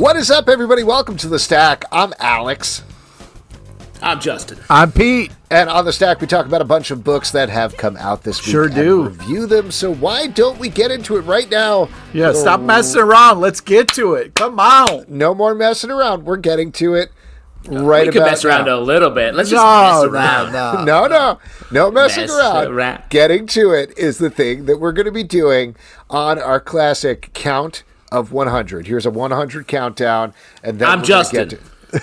What is up, everybody? Welcome to The Stack. I'm Alex. I'm Justin. I'm Pete. And on The Stack, we talk about a bunch of books that have come out this week. Sure do. And review them. So why don't we get into it right now? Yeah, stop messing around. Let's get to it. Come on. No more messing around. We're getting to it right we about can mess around now. a little bit. Let's just mess around. No messing around. around. Getting to it is the thing that we're going to be doing on our classic count of 100. Here's a 100 countdown, and then I'm Justin. All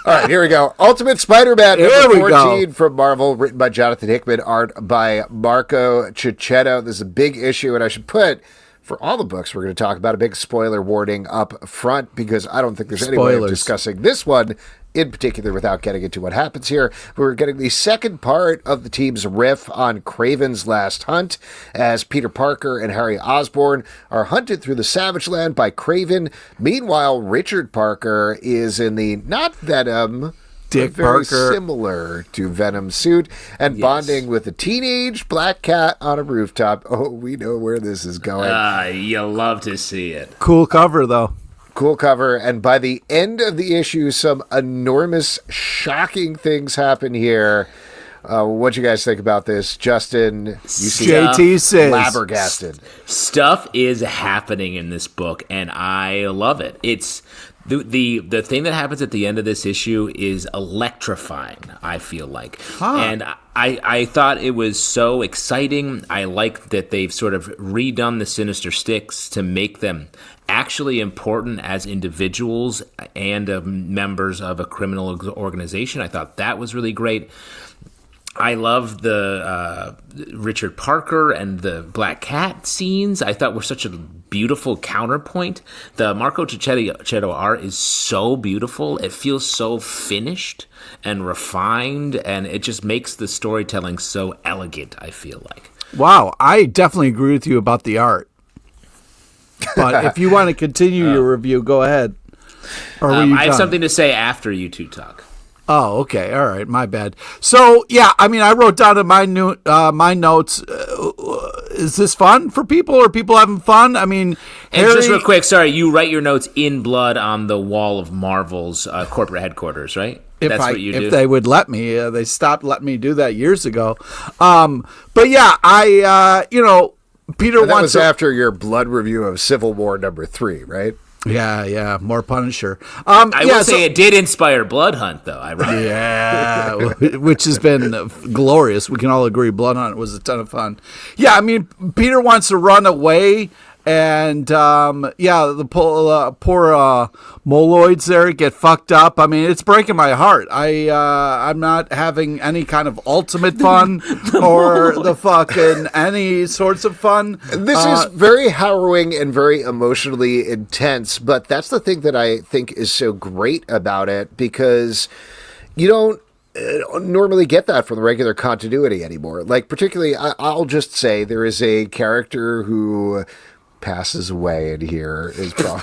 right, here we go. Ultimate Spider-Man number 14 from Marvel, written by Jonathan Hickman, art by Marco Checchetto. This is a big issue, and I should put, for all the books we're going to talk about, a big spoiler warning up front, because I don't think there's any way of discussing this one in particular without getting into what happens here. We're getting the second part of the team's riff on Kraven's last hunt, as Peter Parker and Harry Osborn are hunted through the Savage Land by Kraven. Meanwhile, Richard Parker is in the not Venom, Dick very Parker, similar to Venom suit, and bonding with a teenage black cat on a rooftop. Oh, we know where this is going. You'll love to see it. Cool cover, though. Cool cover, and by the end of the issue, some enormous, shocking things happen here. What you guys think about this? Justin, you see JT says flabbergasted. Stuff is happening in this book, and I love it. It's the thing that happens at the end of this issue is electrifying, I feel like. And I thought it was so exciting. I like that they've sort of redone the Sinister Six to make them actually important as individuals and members of a criminal organization. I thought that was really great. I love the Richard Parker and the Black Cat scenes. I thought were such a beautiful counterpoint. The Marco Checchetto art is so beautiful. It feels so finished and refined, and it just makes the storytelling so elegant, I feel like. Wow, I definitely agree with you about the art. But if you want to continue your review, go ahead. Or I have something to say after you two talk. Oh, okay. All right. My bad. So, yeah, I mean, I wrote down in my notes, is this fun for people? Are people having fun? I mean, and just real quick, sorry, you write your notes in blood on the wall of Marvel's corporate headquarters, right? What you do? If they would let me. They stopped letting me do that years ago. But, yeah, Peter and that wants was after your blood review of Civil War number 3, right? Yeah, more Punisher. I will say it did inspire Blood Hunt, though. Yeah, which has been glorious. We can all agree Blood Hunt was a ton of fun. Yeah, I mean, Peter wants to run away, and the poor moloids there get fucked up. I mean, it's breaking my heart. I'm not having any kind of ultimate fun or the fucking any sorts of fun. This is very harrowing and very emotionally intense, but that's the thing that I think is so great about it, because you don't normally get that from the regular continuity anymore. Like, particularly, I'll just say there is a character who passes away in here is probably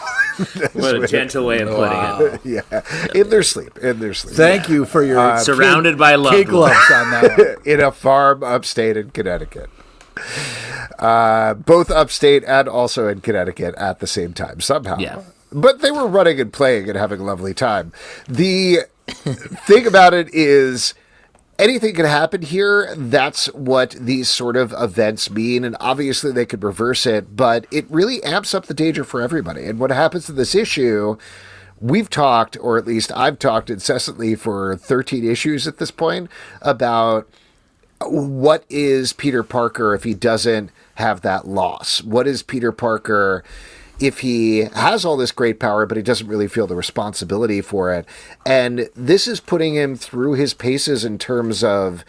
what a gentle way of putting it. Yeah, in their sleep. Thank you for your surrounded by love gloves on that one. In a farm upstate in Connecticut. Both upstate and also in Connecticut at the same time somehow. Yeah. But they were running and playing and having a lovely time. The thing about it is, anything can happen here. That's what these sort of events mean. And obviously they could reverse it, but it really amps up the danger for everybody. And what happens in this issue, we've talked, or at least I've talked incessantly for 13 issues at this point, about what is Peter Parker if he doesn't have that loss? What is Peter Parker if he has all this great power, but he doesn't really feel the responsibility for it? And this is putting him through his paces in terms of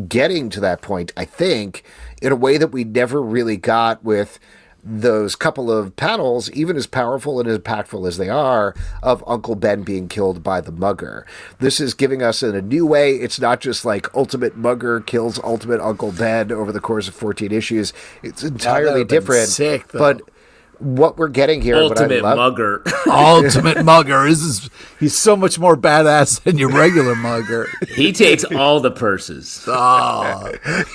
getting to that point, I think, in a way that we never really got with those couple of panels, even as powerful and as impactful as they are, of Uncle Ben being killed by the mugger. This is giving us in a new way. It's not just like Ultimate Mugger kills Ultimate Uncle Ben over the course of 14 issues. It's entirely different. Sick, but what we're getting here, Ultimate Mugger. Ultimate Mugger. He's so much more badass than your regular mugger. He takes all the purses.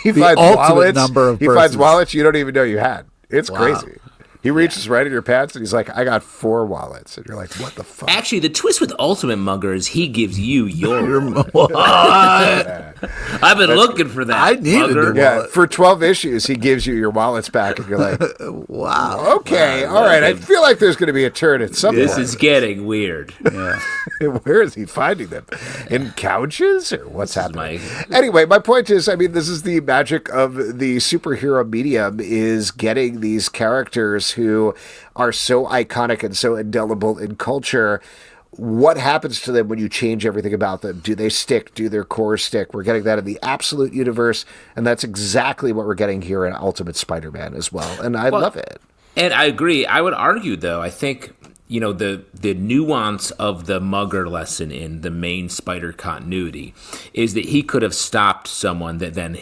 He finds wallets. He finds wallets you don't even know you had. It's crazy. He reaches right in your pants and he's like, I got 4 wallets. And you're like, what the fuck? Actually, the twist with Ultimate Mugger is he gives you your wallet. I've been looking for that. I needed it. Yeah, for 12 issues, he gives you your wallets back, and you're like, wow. Okay, all right. I feel like there's going to be a turn at some point. This is getting weird. Yeah. Where is he finding them? In couches? Or what's happening? Anyway, my point is, I mean, this is the magic of the superhero medium, is getting these characters who are so iconic and so indelible in culture. What happens to them when you change everything about them? Do they stick? Do their cores stick? We're getting that in the Absolute universe, and that's exactly what we're getting here in Ultimate Spider-Man as well, and I love it. And I agree. I would argue, though, I think, you know, the nuance of the Mugger lesson in the main Spider continuity is that he could have stopped someone that then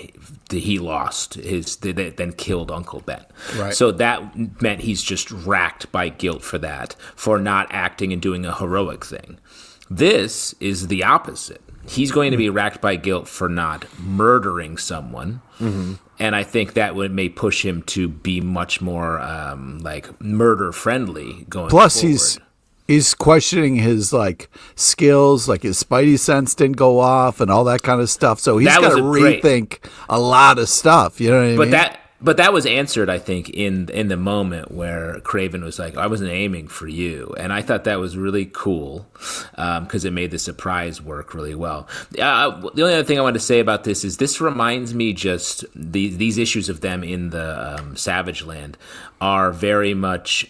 he lost, that then killed Uncle Ben. Right. So that meant he's just racked by guilt for that, for not acting and doing a heroic thing. This is the opposite. He's going to be racked by guilt for not murdering someone. Mm-hmm. And I think that may push him to be much more like murder friendly going Plus, forward. he's questioning his like skills, like his Spidey sense didn't go off and all that kind of stuff. So he's got to rethink a lot of stuff. You know what I mean? But that was answered, I think, in the moment where Kraven was like, I wasn't aiming for you. And I thought that was really cool because it made the surprise work really well. The only other thing I want to say about this reminds me just these issues of them in the Savage Land are very much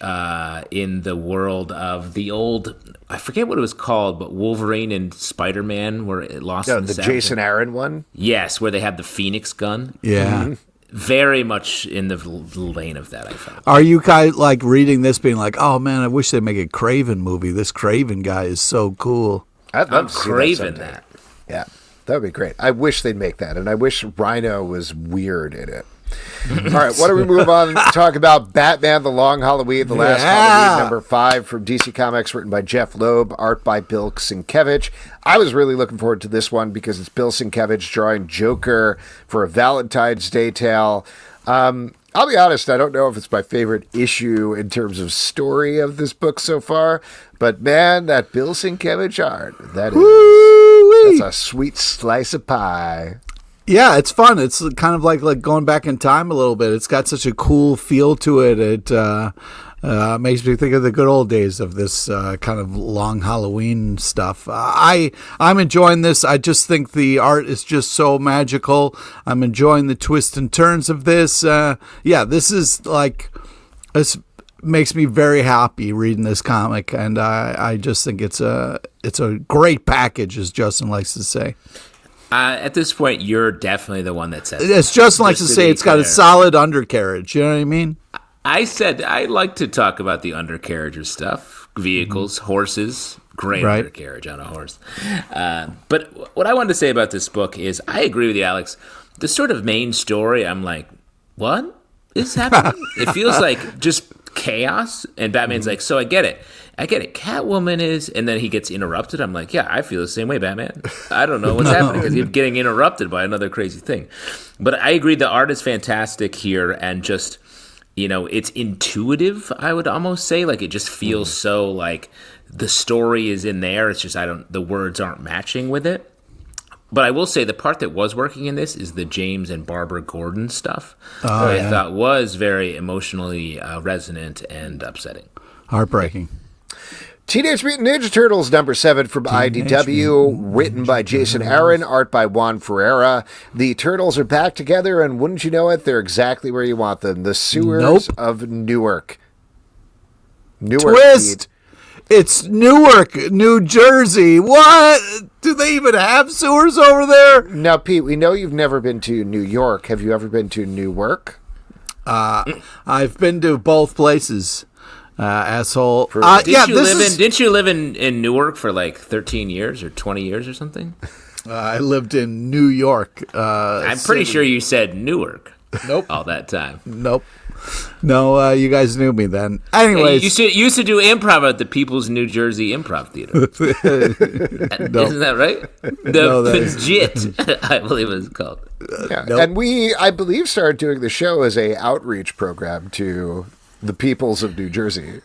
in the world of the old, I forget what it was called, but Wolverine and Spider-Man were lost in the Savage Jason Aaron one? Yes, where they had the Phoenix gun. Yeah. Mm-hmm. Very much in the lane of that, I found. Are you guys like reading this being like, oh man, I wish they'd make a Kraven movie. This Kraven guy is so cool. I'd love to see craving that. that. Yeah, that would be great. I wish they'd make that, and I wish Rhino was weird in it. All right, why don't we move on and talk about Batman The Long Halloween, the last Halloween, #5 from DC Comics, written by Jeph Loeb, art by Bill Sienkiewicz. I was really looking forward to this one because it's Bill Sienkiewicz drawing Joker for a Valentine's Day tale. I'll be honest, I don't know if it's my favorite issue in terms of story of this book so far, but man, that Bill Sienkiewicz art, that's a sweet slice of pie. Yeah, it's fun. It's kind of like going back in time a little bit. It's got such a cool feel to it. It makes me think of the good old days of this kind of long Halloween stuff. I'm enjoying this. I just think the art is just so magical. I'm enjoying the twists and turns of this. This is like, this makes me very happy reading this comic, and I just think it's a great package, as Justin likes to say. At this point, you're definitely the one that says it's Justin likes to say it's got a solid undercarriage. You know what I mean? I said I like to talk about the undercarriage of stuff, vehicles, horses, great undercarriage on a horse. But what I wanted to say about this book is I agree with you, Alex. The sort of main story, I'm like, what is happening? It feels like just chaos, and Batman's like, so I get it. Catwoman is, and then he gets interrupted. I'm like, yeah, I feel the same way, Batman. I don't know what's happening because he's getting interrupted by another crazy thing. But I agree, the art is fantastic here, and just, you know, it's intuitive, I would almost say. Like, it just feels so like the story is in there. It's just, the words aren't matching with it. But I will say the part that was working in this is the James and Barbara Gordon stuff. I thought was very emotionally resonant and upsetting. Heartbreaking. Teenage Mutant Ninja Turtles #7 from IDW, written by Jason Aaron, art by Juan Ferreyra. The Turtles are back together, and wouldn't you know it, they're exactly where you want them, the sewers of Newark. Twist! It's Newark, New Jersey. What? Do they even have sewers over there? Now, Pete, we know you've never been to New York. Have you ever been to Newark? I've been to both places. Asshole. Didn't you live in Newark for like 13 years or 20 years or something? I lived in New York. I'm pretty sure you said Newark. Nope. All that time. Nope. No, you guys knew me then. Anyways. You used to do improv at the People's New Jersey Improv Theater. Isn't that right? The JIT, I believe it's called. Yeah. Nope. And we, I believe, started doing the show as a outreach program to the peoples of New Jersey.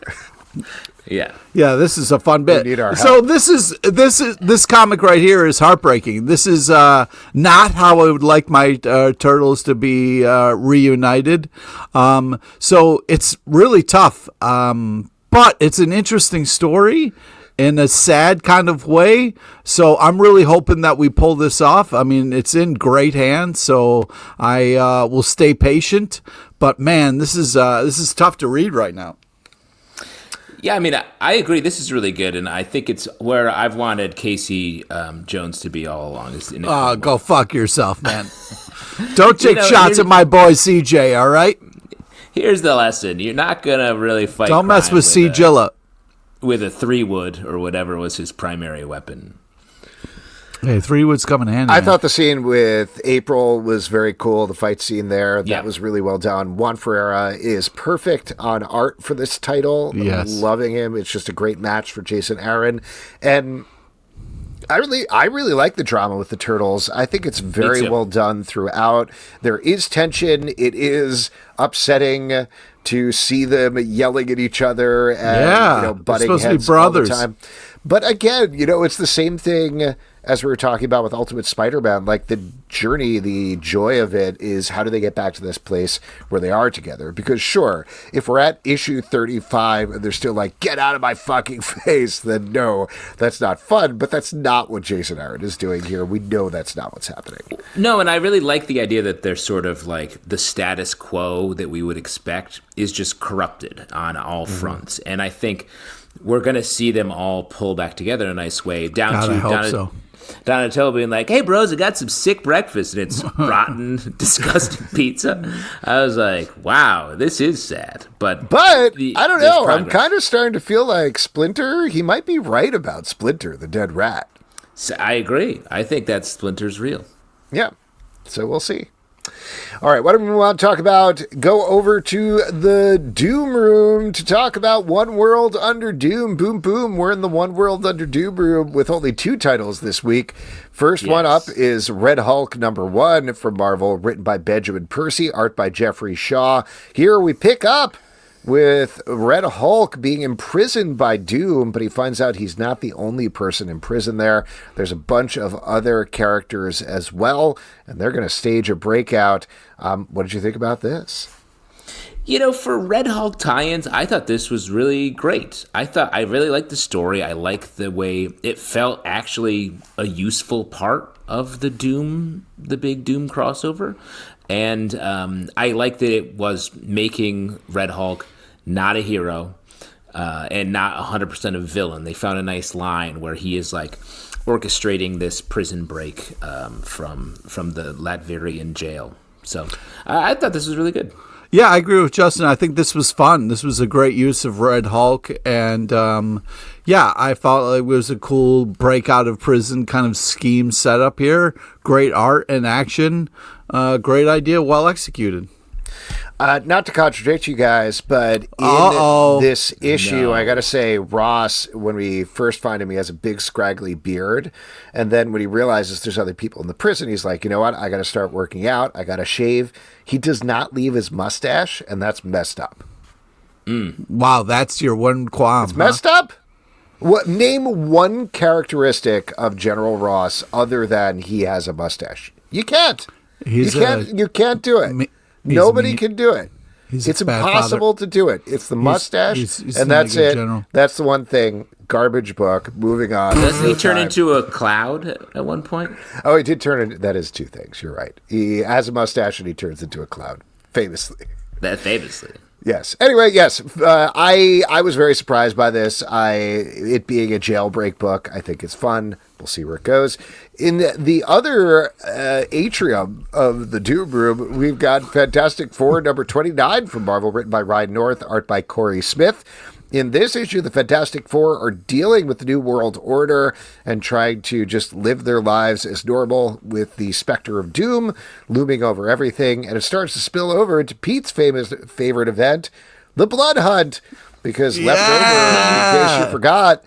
Yeah. Yeah, this is a fun bit. We need our So help. this comic right here is heartbreaking. This is not how I would like my turtles to be reunited. So it's really tough. But it's an interesting story in a sad kind of way. So I'm really hoping that we pull this off. I mean, it's in great hands, so I will stay patient. But man, this is tough to read right now. Yeah, I mean, I agree. This is really good, and I think it's where I've wanted Casey Jones to be all along. Go fuck yourself, man. Don't take shots at my boy CJ, all right? Here's the lesson. You're not going to really fight Don't mess crime with CJilla. with a 3-wood or whatever was his primary weapon. Hey, 3-wood's coming handy. I thought the scene with April was very cool. The fight scene there, that was really well done. Juan Ferreyra is perfect on art for this title. Yes. I'm loving him. It's just a great match for Jason Aaron. And I really like the drama with the Turtles. I think it's very well done throughout. There is tension. It is upsetting to see them yelling at each other and butting heads all the time. But again, it's the same thing as we were talking about with Ultimate Spider-Man. Like, the journey, the joy of it is how do they get back to this place where they are together? Because sure, if we're at issue 35 and they're still like, get out of my fucking face, then no, that's not fun. But that's not what Jason Aaron is doing here. We know that's not what's happening. No, and I really like the idea that they're sort of like the status quo that we would expect is just corrupted on all fronts. And I think we're going to see them all pull back together in a nice way. Donatello being like, hey, bros, I got some sick breakfast, and it's rotten, disgusting pizza. I was like, wow, this is sad. But I don't know. I'm kind of starting to feel like Splinter, he might be right about Splinter, the dead rat. So I agree. I think that Splinter's real. Yeah. So we'll see. All right, what do we want to talk about? Go over to the Doom room to talk about One World Under Doom. Boom, boom. We're in the One World Under Doom room with only 2 titles this week. First one up is Red Hulk #1 from Marvel, written by Benjamin Percy, art by Geoffrey Shaw. Here we pick up with Red Hulk being imprisoned by Doom, but he finds out he's not the only person in prison there. There's a bunch of other characters as well, and they're going to stage a breakout. What did you think about this? For Red Hulk tie-ins, I thought this was really great. I really liked the story. I liked the way it felt actually a useful part of the big Doom crossover. And I liked that it was making Red Hulk not a hero and not 100% a villain. They found a nice line where he is like orchestrating this prison break from the Latvian jail. So I thought this was really good. Yeah, I agree with Justin. I think this was fun. This was a great use of Red Hulk. And, I felt like it was a cool breakout of prison kind of scheme setup here. Great art and action. Great idea. Well executed. Not to contradict you guys, but in this issue, I got to say, Ross, when we first find him, he has a big scraggly beard. And then when he realizes there's other people in the prison, he's like, you know what? I got to start working out. I got to shave. He does not leave his mustache, and that's messed up. Wow, that's your one qualm. It's messed up? Name one characteristic of General Ross other than he has a mustache. You can't. You can't do it. Nobody can do it. It's impossible to do it. It's the mustache, and that's it. General. That's the one thing. Garbage book. Moving on. Doesn't he turn into a cloud at one point? Oh, he did turn into... That is 2 things. You're right. He has a mustache, and he turns into a cloud. Famously. Yes. Anyway, yes. I was very surprised by this. It being a jailbreak book, I think it's fun. We'll see where it goes. In the other atrium of the Doom Room, we've got Fantastic Four #29 from Marvel, written by Ryan North, art by Cory Smith. In this issue, the Fantastic Four are dealing with the New World Order and trying to just live their lives as normal with the specter of doom looming over everything. And it starts to spill over into Pete's favorite event, the Blood Hunt. Because left over, in case you forgot,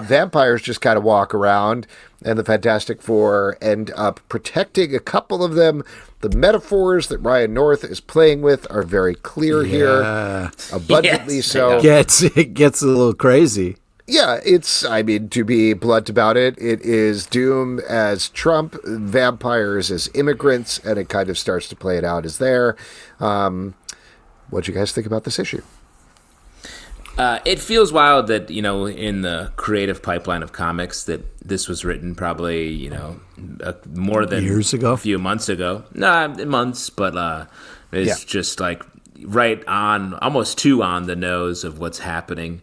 vampires just kind of walk around, and the Fantastic Four end up protecting a couple of them The metaphors that Ryan North is playing with are very clear here, abundantly so. It gets a little crazy. Yeah, to be blunt about it, it is Doom as Trump, vampires as immigrants, and it kind of starts to play it out as there. What do you guys think about this issue? It feels wild that, in the creative pipeline of comics that this was written probably, more than years ago, a few months ago. No, months, but it's just like right on, almost too on the nose of what's happening.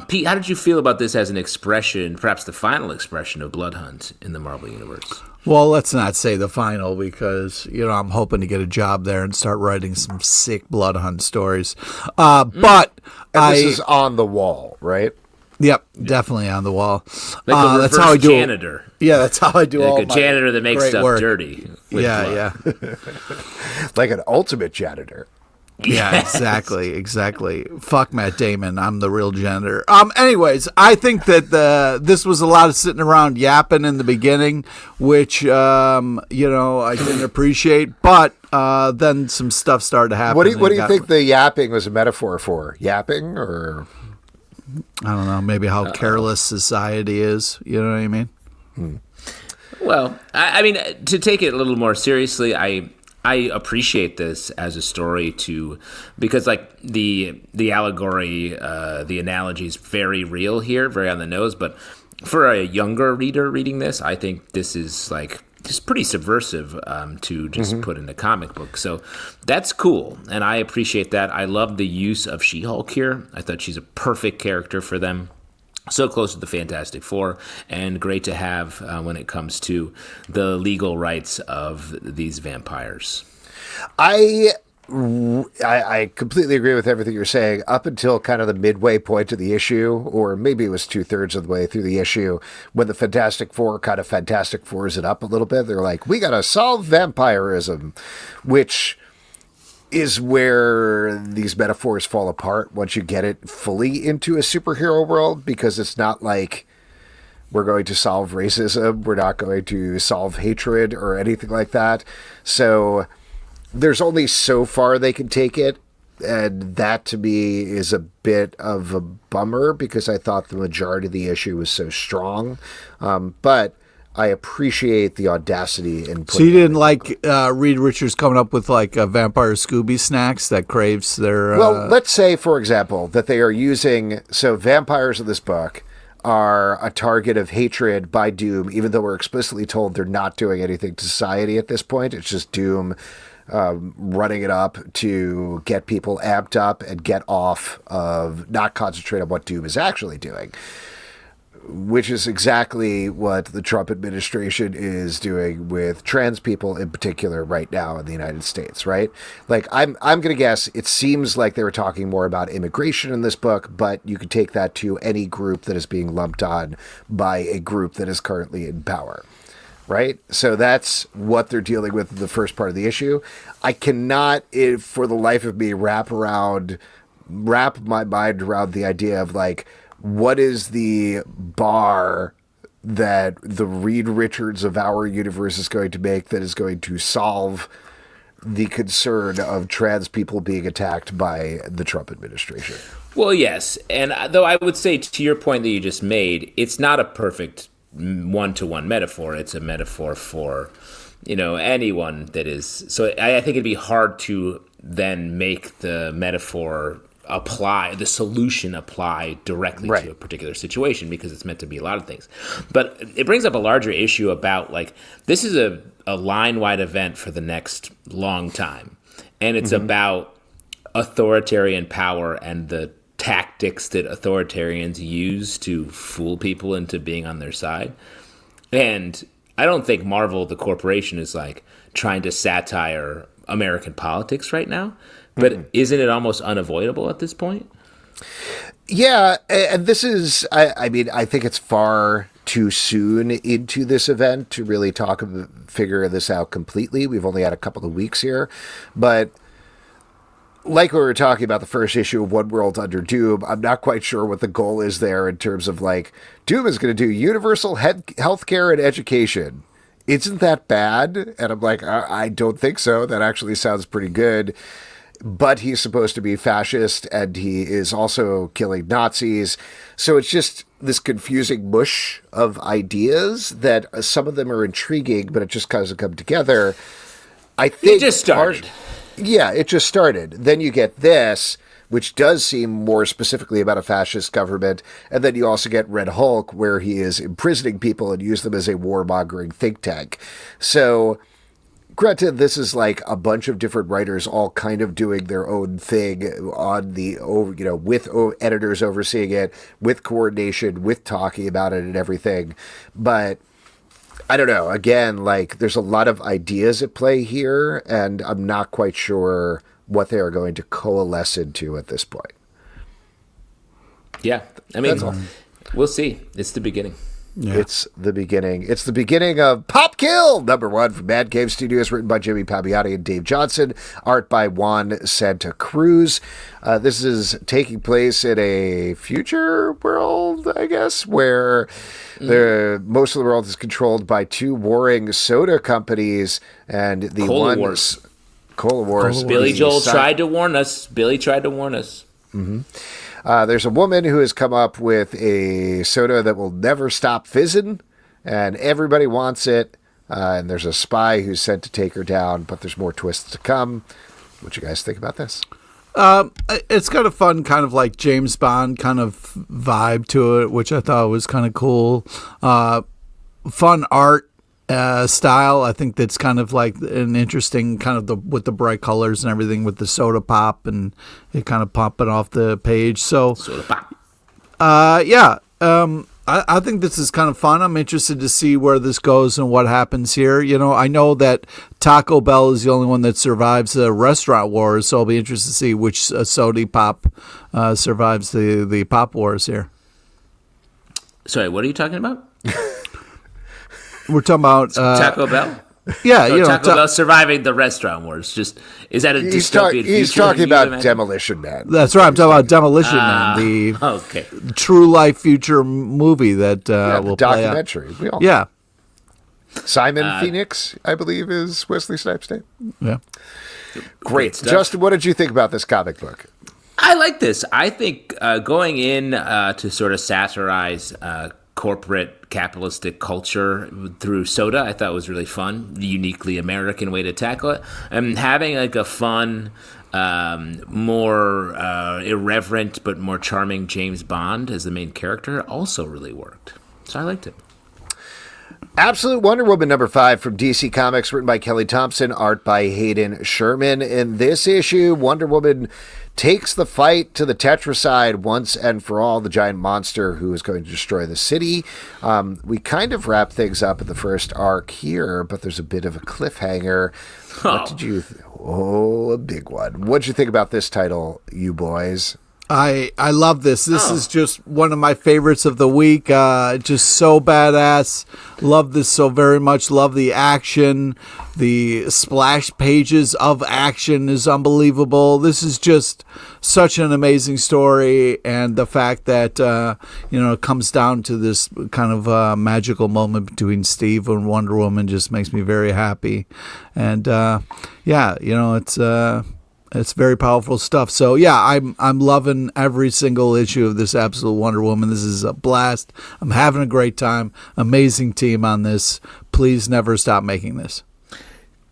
Pete, how did you feel about this as an expression, perhaps the final expression of Blood Hunt in the Marvel Universe? Well, let's not say the final because, I'm hoping to get a job there and start writing some sick Blood Hunt stories. But this is on the wall, right? Yep, definitely on the wall. Like a reverse that's how I do janitor. Yeah, that's how I do all like a janitor that makes stuff work. dirty. Yeah. Like an ultimate janitor. Yeah, exactly. Fuck Matt Damon. I'm the real janitor. Anyways, I think that this was a lot of sitting around yapping in the beginning, which I didn't appreciate. But then some stuff started to happen. What do you think the yapping was a metaphor for? Yapping, or I don't know. Maybe how careless society is. You know what I mean? Well, I mean, to take it a little more seriously, I appreciate this as a story because like the allegory, the analogy is very real here, very on the nose. But for a younger reader reading this, I think this is like just pretty subversive to just put in a comic book. So that's cool, and I appreciate that. I love the use of She-Hulk here. I thought she's a perfect character for them. So close to the Fantastic Four, and great to have when it comes to the legal rights of these vampires. I completely agree with everything you're saying up until kind of the midway point of the issue, or maybe it was 2/3 of the way through the issue, when the Fantastic Four kind of Fantastic Fours it up a little bit. They're like, we got to solve vampirism, which is where these metaphors fall apart once you get it fully into a superhero world, because it's not like we're going to solve racism, we're not going to solve hatred or anything like that. So there's only so far they can take it, and that to me is a bit of a bummer because I thought the majority of the issue was so strong. But I appreciate the audacity in. So you didn't like Reed Richards coming up with like a vampire Scooby snacks that craves their. Well, let's say, for example, that they are using vampires in this book are a target of hatred by Doom, even though we're explicitly told they're not doing anything to society at this point. It's just Doom running it up to get people amped up and get off of not concentrate on what Doom is actually doing. Which is exactly what the Trump administration is doing with trans people in particular right now in the United States, right? Like, I'm going to guess it seems like they were talking more about immigration in this book, but you could take that to any group that is being lumped on by a group that is currently in power, right? So that's what they're dealing with in the first part of the issue. I cannot, for the life of me, wrap my mind around the idea of like, what is the bar that the Reed Richards of our universe is going to make that is going to solve the concern of trans people being attacked by the Trump administration? Well, yes. And though I would say to your point that you just made, it's not a perfect one-to-one metaphor. It's a metaphor for, anyone that is. So I think it'd be hard to then make the metaphor the solution apply directly to a particular situation, because it's meant to be a lot of things. But it brings up a larger issue about, like, this is a line-wide event for the next long time. And it's about authoritarian power and the tactics that authoritarians use to fool people into being on their side. And I don't think Marvel, the corporation, is, like, trying to satire American politics right now. But isn't it almost unavoidable at this point? Yeah, and this is, I think it's far too soon into this event to really figure this out completely. We've only had a couple of weeks here. But like we were talking about the first issue of One World Under Doom, I'm not quite sure what the goal is there in terms of, like, Doom is going to do universal healthcare and education isn't that bad? And I'm like, I don't think so. That actually sounds pretty good. But he's supposed to be fascist, and he is also killing Nazis. So it's just this confusing mush of ideas that some of them are intriguing, but it just doesn't come together. I think it just started. It just started. Then you get this, which does seem more specifically about a fascist government. And then you also get Red Hulk, where he is imprisoning people and use them as a warmongering think tank. So, granted, this is like a bunch of different writers all kind of doing their own thing on the, with editors overseeing it, with coordination, with talking about it and everything. But I don't know. Again, like, there's a lot of ideas at play here, and I'm not quite sure what they are going to coalesce into at this point. Yeah. I mean, we'll see. It's the beginning. Yeah. It's the beginning. It's the beginning of Pop Kill, #1 from Mad Cave Studios, written by Jimmy Palmiotti and Dave Johnson, art by Juan Santacruz. This is taking place in a future world, I guess, where most of the world is controlled by two warring soda companies, and the Cola Wars. Billy Joel tried to warn us. Mm-hmm. There's a woman who has come up with a soda that will never stop fizzing, and everybody wants it. And there's a spy who's sent to take her down, but there's more twists to come. What you guys think about this? It's got a fun kind of like James Bond kind of vibe to it, which I thought was kind of cool. Fun art. Style, I think that's kind of like an interesting kind of with the bright colors and everything with the soda pop and it kind of popping off the page. So, soda pop. I think this is kind of fun. I'm interested to see where this goes and what happens here. You know, I know that Taco Bell is the only one that survives the restaurant wars, so I'll be interested to see which soda pop survives the pop wars here. Sorry, what are you talking about? We're talking about Taco Bell. Yeah, Taco Bell surviving the restaurant wars. Is that a dystopian future? He's talking about Demolition Man. That's right. I'm talking about Demolition Man, the true life future movie that will play out. Documentary. Yeah. Simon Phoenix, I believe, is Wesley Snipes' name. Yeah. Great. Justin, what did you think about this comic book? I like this. I think going in to sort of satirize corporate capitalistic culture through soda, I thought was really fun. The uniquely American way to tackle it. And having like a fun, more irreverent but more charming James Bond as the main character also really worked. So I liked it. Absolute Wonder Woman #5 from DC Comics, written by Kelly Thompson, art by Hayden Sherman. In this issue, Wonder Woman takes the fight to the Tetracide once and for all, the giant monster who is going to destroy the city. We kind of wrap things up at the first arc here, but there's a bit of a cliffhanger. What did you... a big one. What did you think about this title, you boys? I love this. This is just one of my favorites of the week. Just so badass. Love this so very much. Love the action. The splash pages of action is unbelievable. This is just such an amazing story. And the fact that, it comes down to this kind of magical moment between Steve and Wonder Woman just makes me very happy. And, it's very powerful stuff. So yeah, I'm loving every single issue of this Absolute Wonder Woman. This is a blast. I'm having a great time. Amazing team on this. Please never stop making this.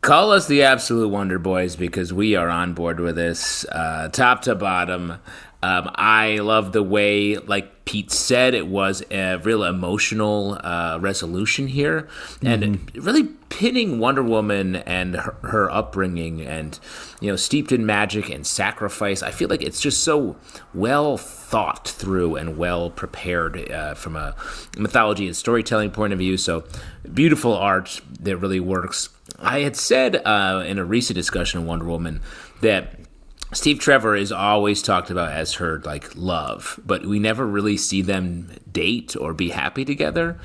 Call us the Absolute Wonder Boys because we are on board with this, top to bottom. I love the way, like Pete said, it was a real emotional resolution here, and really pinning Wonder Woman and her upbringing and, steeped in magic and sacrifice. I feel like it's just so well thought through and well prepared from a mythology and storytelling point of view. So beautiful art that really works. I had said in a recent discussion of Wonder Woman that Steve Trevor is always talked about as her love, but we never really see them date or be happy together.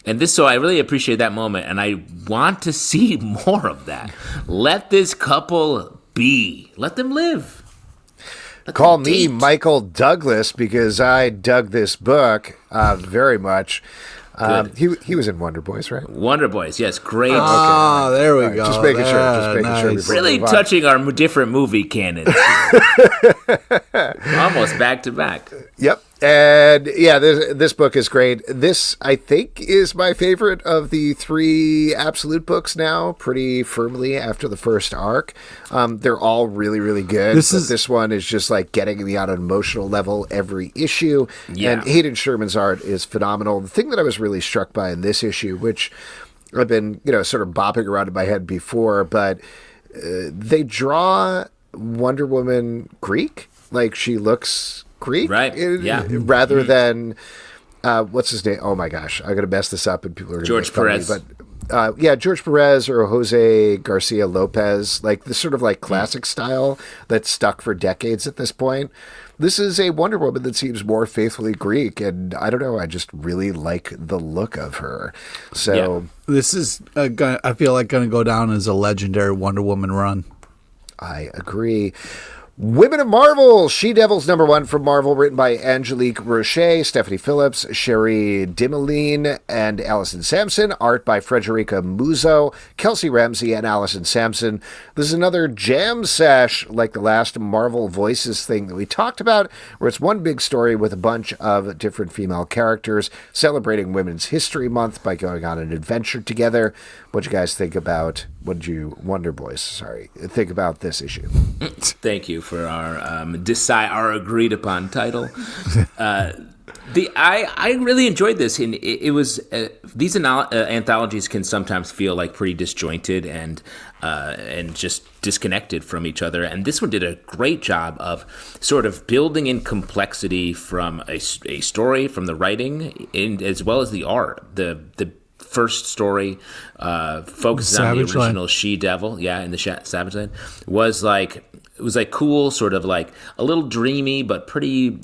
And so I really appreciate that moment, and I want to see more of that. Let this couple be. Let them live. Call me Michael Douglas because I dug this book very much. He was in Wonder Boys, right? Wonder Boys, yes, great. Ah, there we go. Just making sure. Just making sure. Nice. Really touching our different movie canons here. Almost back to back. Yep. And yeah, this book is great. This, I think, is my favorite of the 3 Absolute books now, pretty firmly after the first arc. They're all really, really good. This one is just like getting me on an emotional level every issue. Yeah. And Hayden Sherman's art is phenomenal. The thing that I was really struck by in this issue, which I've been, sort of bopping around in my head before, but they draw Wonder Woman Greek. Like, she looks Greek, right? Rather than what's his name? Oh my gosh, I'm gonna mess this up, and people are gonna George Perez. But George Perez or Jose Garcia Lopez, like the sort of like classic style that's stuck for decades at this point. This is a Wonder Woman that seems more faithfully Greek, and I don't know, I just really like the look of her. So this is I feel like going to go down as a legendary Wonder Woman run. I agree. Women of Marvel, She-Devils #1 from Marvel, written by Angelique Roche, Stephanie Phillips, Sherry Dimeline, and Allison Sampson. Art by Frederica Muzo, Kelsey Ramsey, and Allison Sampson. This is another jam sesh like the last Marvel Voices thing that we talked about, where it's one big story with a bunch of different female characters celebrating Women's History Month by going on an adventure together. What do you guys think about, Wonder Boys, think about this issue? Thank you for our agreed upon title. I really enjoyed this, and it was these anthologies can sometimes feel like pretty disjointed and just disconnected from each other, and this one did a great job of sort of building in complexity from a story, from the writing, and as well as the art. The first story focuses on the original She-Devil, in the Savage Land, was like cool, sort of like a little dreamy, but pretty,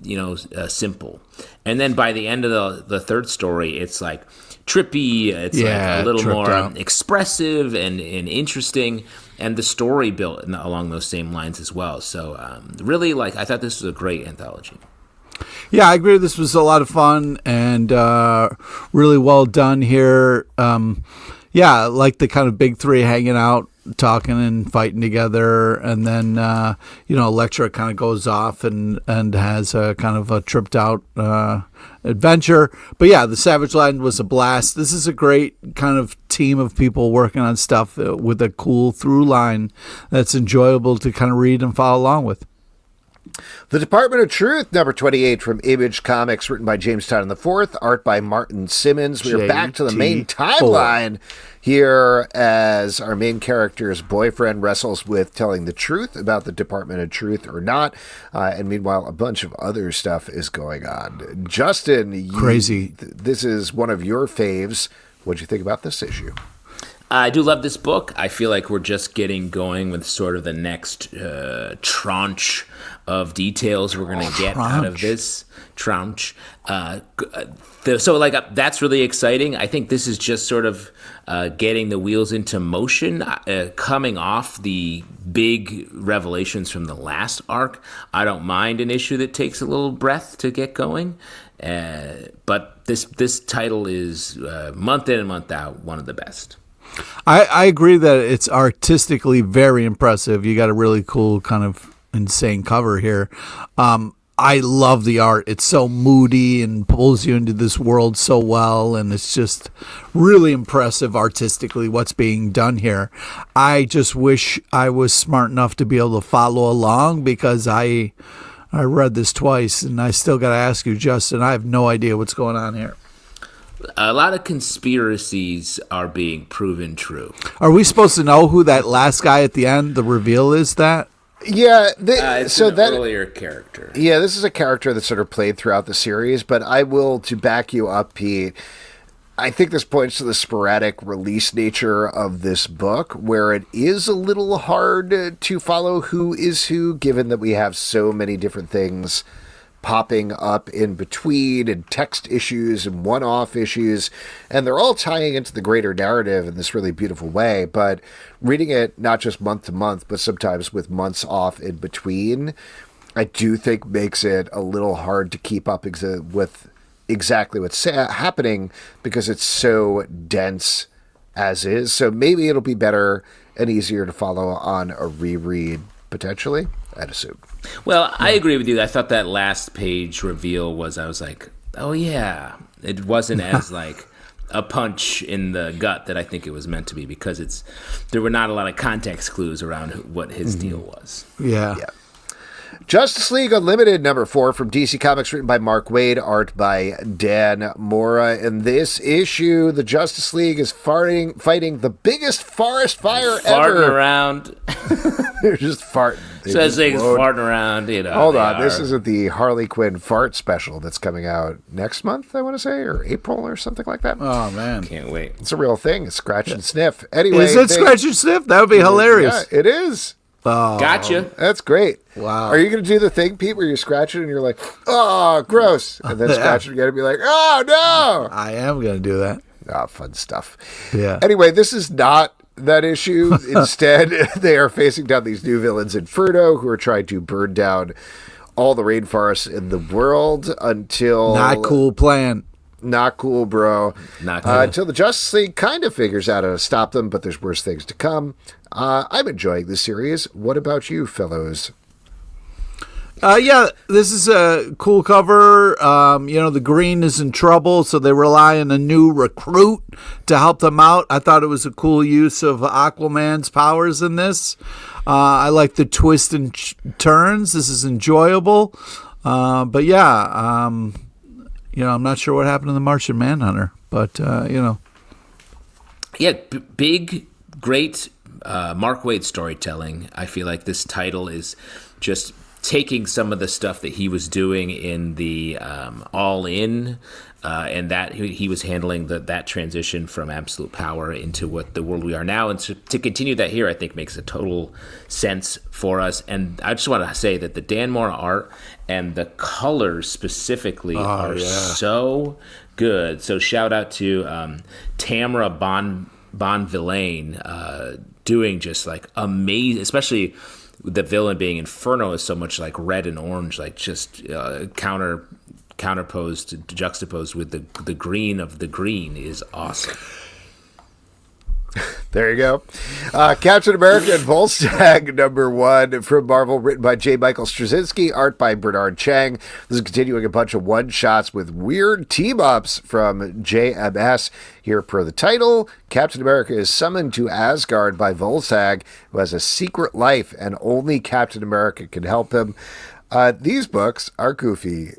simple. And then by the end of the third story, it's like trippy. It's like a little more expressive and interesting. And the story built along those same lines as well. So really, I thought this was a great anthology. Yeah, I agree. This was a lot of fun and really well done here. Like the kind of big 3 hanging out, talking and fighting together, and then Elektra kind of goes off and has a kind of a tripped out adventure. But yeah, the Savage Land was a blast. This is a great kind of team of people working on stuff with a cool through line that's enjoyable to kind of read and follow along with. The Department of Truth, #28 from Image Comics, written by James Tynion IV, art by Martin Simmons. We are back to the main timeline here as our main character's boyfriend wrestles with telling the truth about the Department of Truth or not. And meanwhile, a bunch of other stuff is going on. Justin, crazy. This is one of your faves. What'd you think about this issue? I do love this book. I feel like we're just getting going with sort of the next tranche of details we're going to get out of this tranche. That's really exciting. I think this is just sort of getting the wheels into motion, coming off the big revelations from the last arc. I don't mind an issue that takes a little breath to get going. But this title is month in and month out one of the best. I agree that it's artistically very impressive. You got a really cool kind of insane cover here. I love the art. It's so moody and pulls you into this world so well, and it's just really impressive artistically what's being done here. I just wish I was smart enough to be able to follow along, because I read this twice, and I still got to ask you, Justin, I have no idea what's going on here. A lot of conspiracies are being proven true. Are we supposed to know who that last guy at the end, the reveal is that? Yeah, it's an earlier character. Yeah, this is a character that's sort of played throughout the series, but I will, to back you up, Pete, I think this points to the sporadic release nature of this book, where it is a little hard to follow who is who, given that we have so many different things popping up in between, and text issues and one-off issues, and they're all tying into the greater narrative in this really beautiful way. But reading it not just month to month, but sometimes with months off in between, I do think makes it a little hard to keep up with exactly what's happening because it's so dense as is. So maybe it'll be better and easier to follow on a reread, potentially, I'd assume. Well, I agree with you. I thought that last page reveal I was like, oh yeah. It wasn't as like a punch in the gut that I think it was meant to be, because there were not a lot of context clues around what his deal was. Yeah. Justice League Unlimited #4 from DC Comics, written by Mark Waid, art by Dan Mora. In this issue, the Justice League is fighting the biggest forest fire ever. Farting around. They're just farting. Says things farting around. Hold on, this isn't the Harley Quinn fart special that's coming out next month, I want to say, or April or something like that. Oh, man. Can't wait. It's a real thing. It's scratch and sniff. Anyway, is it scratch and sniff? That would be hilarious. Yeah, it is. Oh, Gotcha. That's great. Wow. Are you going to do the thing, Pete, where you scratch it and you're like, oh, gross, and then scratch it again and be like, oh, no. I am going to do that. Ah, fun stuff. Yeah. Anyway, this is not that issue. Instead, they are facing down these new villains, Inferno, who are trying to burn down all the rainforests in the world until... Not cool plan. Not cool, bro. Not cool. Until the Justice League kind of figures out how to stop them, but there's worse things to come. I'm enjoying this series. What about you, fellows? Yeah, this is a cool cover. The Green is in trouble, so they rely on a new recruit to help them out. I thought it was a cool use of Aquaman's powers in this. I like the twists and turns. This is enjoyable. But yeah, I'm not sure what happened to the Martian Manhunter, but Yeah, big, great Mark Waid storytelling. I feel like this title is just taking some of the stuff that he was doing in the All In, and that he was handling that transition from absolute power into what the world we are now, and to continue that here, I think makes a total sense for us. And I just want to say that the Dan Mora art and the colors specifically are so good. So shout out to Tamara Bonvillain doing just like amazing, especially the villain being Inferno is so much like red and orange, like just juxtaposed with the green of the green is awesome. There you go. Captain America and Volstagg #1 from Marvel, written by J. Michael Straczynski, art by Bernard Chang. This is continuing a bunch of one-shots with weird team-ups from JMS. Here per the title, Captain America is summoned to Asgard by Volstagg, who has a secret life, and only Captain America can help him. These books are goofy.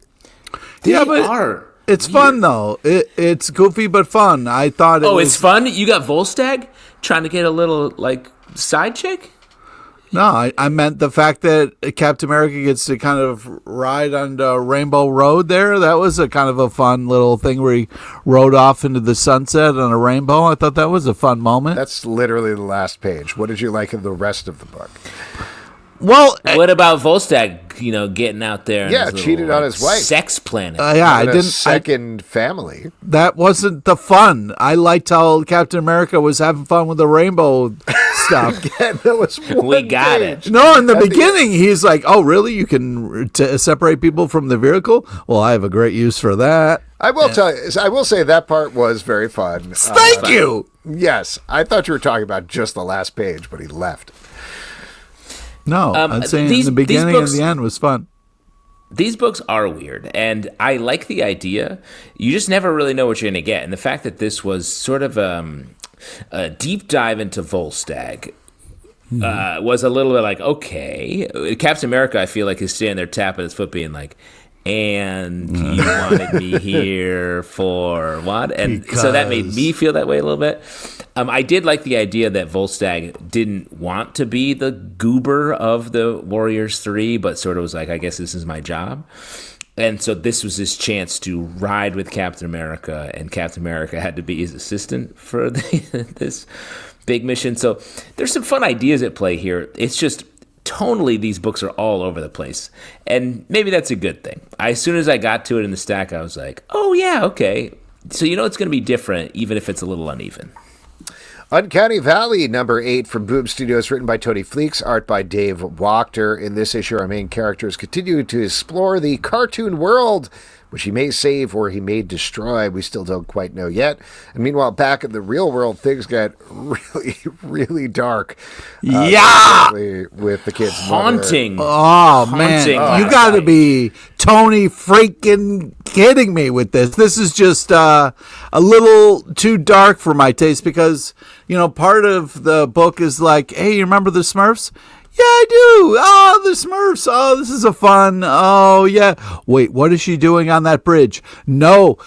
They are. It's fun, though. It's goofy but fun. I thought it was... it's fun? You got Volstagg trying to get a little, like, side chick? No, I meant the fact that Captain America gets to kind of ride on the Rainbow Road there. That was a kind of a fun little thing where he rode off into the sunset on a rainbow. I thought that was a fun moment. That's literally the last page. What did you like of the rest of the book? Well, what about Volstagg, getting out there and cheated on his wife. Sex planet. I didn't. Second family. That wasn't the fun. I liked how Captain America was having fun with the rainbow stuff. Again, that was we got page. it. No, in the beginning, he's like, "Oh, really? You can separate people from the vehicle? Well, I have a great use for that." I will tell you. I will say that part was very fun. Thank you. Yes, I thought you were talking about just the last page, but he left. No, I'm saying in the beginning and the end was fun. These books are weird, and I like the idea. You just never really know what you're going to get. And the fact that this was sort of a deep dive into Volstagg was a little bit like, okay. Captain America, I feel like, is standing there tapping his foot being like, and you wanted me here for what? And so that made me feel that way a little bit. I did like the idea that Volstagg didn't want to be the goober of the Warriors 3, but sort of was like, I guess this is my job. And so this was his chance to ride with Captain America, and Captain America had to be his assistant for this big mission. So there's some fun ideas at play here. It's just tonally, these books are all over the place, and maybe that's a good thing. As soon as I got to it in the stack, I was like, oh yeah, okay. So it's going to be different, even if it's a little uneven. Uncanny Valley, number 8 from Boom Studios, written by Tony Fleeks, art by Dave Wachter. In this issue, our main characters continue to explore the cartoon world, which he may save or he may destroy. We still don't quite know yet. And meanwhile, back in the real world, things get really, really dark. With the kids. Haunting. Oh, man. You got to be Tony freaking kidding me with this. This is just a little too dark for my taste because, part of the book is like, hey, you remember the Smurfs? Yeah, I do. Oh, the Smurfs. Oh, this is a fun. Oh, yeah. Wait, what is she doing on that bridge? No.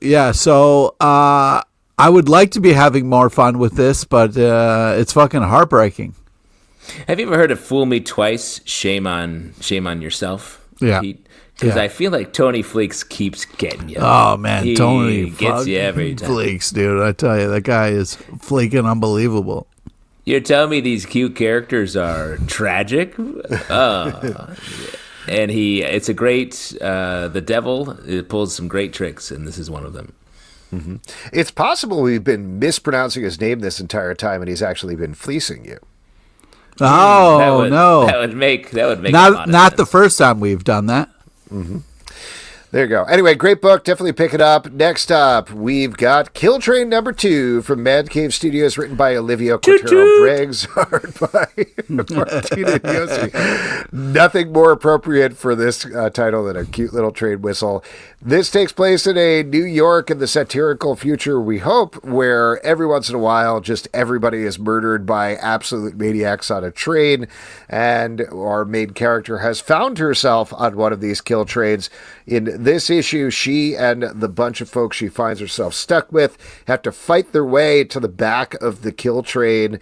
Yeah, so I would like to be having more fun with this, but it's fucking heartbreaking. Have you ever heard of "Fool Me Twice, Shame on Yourself"? Yeah. Because I feel like Tony Fleeks keeps getting you. Oh, man, Tony gets you every time. Fleeks, dude. I tell you, that guy is fleeking unbelievable. You're telling me these cute characters are tragic? And it's a great, the devil pulls some great tricks, and this is one of them. Mm-hmm. It's possible we've been mispronouncing his name this entire time, and he's actually been fleecing you. Oh, no. That would make not the first time we've done that. Mm-hmm. There you go. Anyway, great book. Definitely pick it up. Next up, we've got Kill Train number 2 from Mad Cave Studios, written by Olivia Quintero-Briggs, art by Martina Yossi. Nothing more appropriate for this title than a cute little train whistle. This takes place in a New York in the satirical future, we hope, where every once in a while, just everybody is murdered by absolute maniacs on a train, and our main character has found herself on one of these kill trains. In this issue, she and the bunch of folks she finds herself stuck with have to fight their way to the back of the kill train.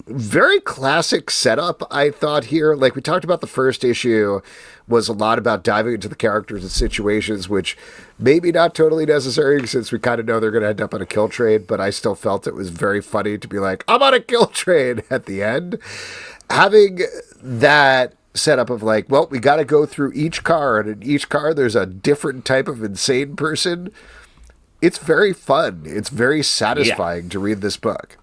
Very classic setup, I thought, here. Like we talked about, the first issue was a lot about diving into the characters and situations, which maybe not totally necessary since we kind of know they're going to end up on a kill train, but I still felt it was very funny to be like, I'm on a kill train at the end. Having that setup of like, well, we got to go through each car, and in each car there's a different type of insane person. It's very fun. It's very satisfying to read this book.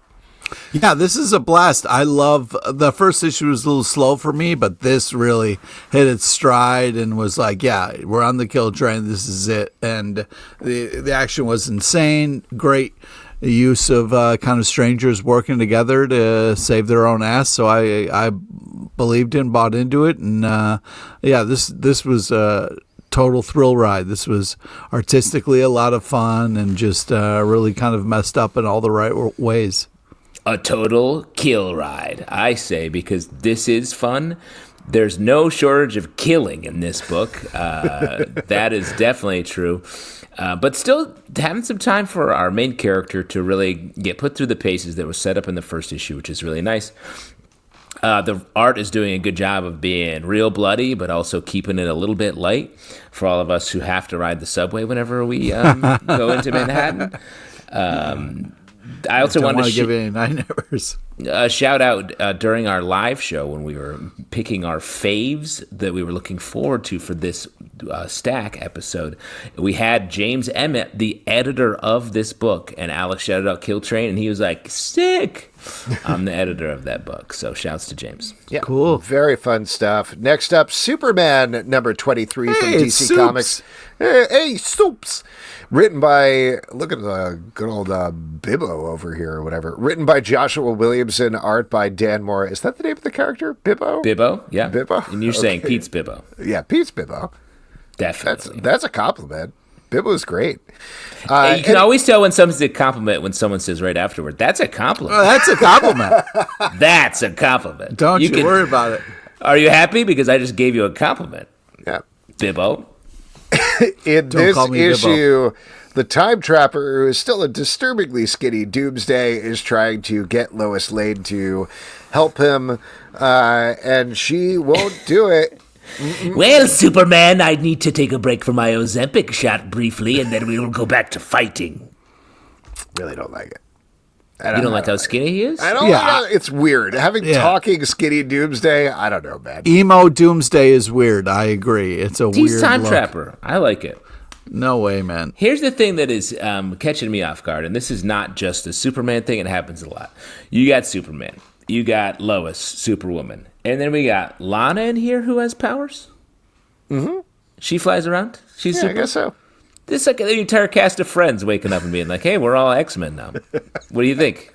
Yeah, this is a blast. I love the first issue was a little slow for me, but this really hit its stride and was like, yeah, we're on the kill train. This is it. And the action was insane. Great use of kind of strangers working together to save their own ass. So I believed in, bought into it. And this was a total thrill ride. This was artistically a lot of fun and just really kind of messed up in all the right ways. A total kill ride, I say, because this is fun. There's no shortage of killing in this book. That is definitely true. But still having some time for our main character to really get put through the paces that were set up in the first issue, which is really nice. The art is doing a good job of being real bloody, but also keeping it a little bit light for all of us who have to ride the subway whenever we go into Manhattan. I also wanted to give any night-neighbors. Shout out during our live show when we were picking our faves that we were looking forward to for this Stack episode. We had James Emmett, the editor of this book, and Alex shouted out Kill Train, and he was like, sick! I'm the editor of that book, so shouts to James. Yeah, cool. Very fun stuff. Next up, Superman number 23 from DC Soups. Comics. Hey, Soups! Written by, look at the good old Bibbo over here or whatever. Written by Joshua Williamson, art by Dan Moore. Is that the name of the character? Bibbo? Bibbo, yeah. Bibbo? And you're saying Pete's Bibbo. Yeah, Pete's Bibbo. Definitely. That's a compliment. Bibbo's great. You can always tell when someone's a compliment when someone says right afterward, that's a compliment. Oh, that's a compliment. That's a compliment. Don't you worry about it. Are you happy? Because I just gave you a compliment. Yeah. Bibbo. In this issue, the time trapper, who is still a disturbingly skinny Doomsday, is trying to get Lois Lane to help him, and she won't do it. Well, Superman, I need to take a break from my Ozempic shot briefly, and then we will go back to fighting. Really don't like it. You don't like how skinny he is? I don't like it. It's weird. Having talking skinny Doomsday, I don't know, man. Emo Doomsday is weird. I agree. It's a weird He's time look. trapper. I like it. No way, man. Here's the thing that is catching me off guard, and this is not just a Superman thing. It happens a lot. You got Superman. You got Lois, Superwoman. And then we got Lana in here who has powers. Mm-hmm. She flies around. She's I guess so. This is like the entire cast of Friends waking up and being like, hey, we're all X-Men now. What do you think?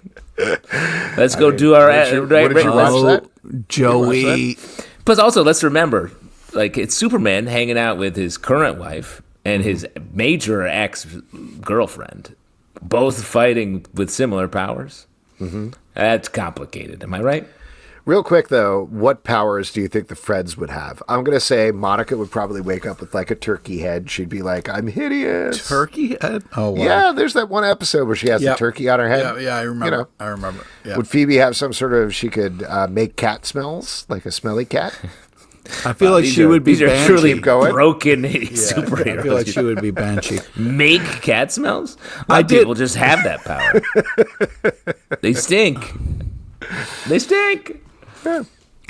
Let's go do our... Watch that? Joey. Plus, also, let's remember, like, it's Superman hanging out with his current wife and his major ex-girlfriend, both fighting with similar powers. Mm-hmm. That's complicated. Am I right? Real quick, though, what powers do you think the Friends would have? I'm going to say Monica would probably wake up with, like, a turkey head. She'd be like, I'm hideous. Turkey head? Oh, wow. Yeah, there's that one episode where she has the turkey on her head. Yeah, I remember. I remember. Yeah. Would Phoebe have some sort of, she could make cat smells, like a smelly cat? I feel like she would be These are Banshee. truly going. broken superheroes. I feel like she would be Banshee. Make cat smells? People just have that power. They stink. They stink. Yeah.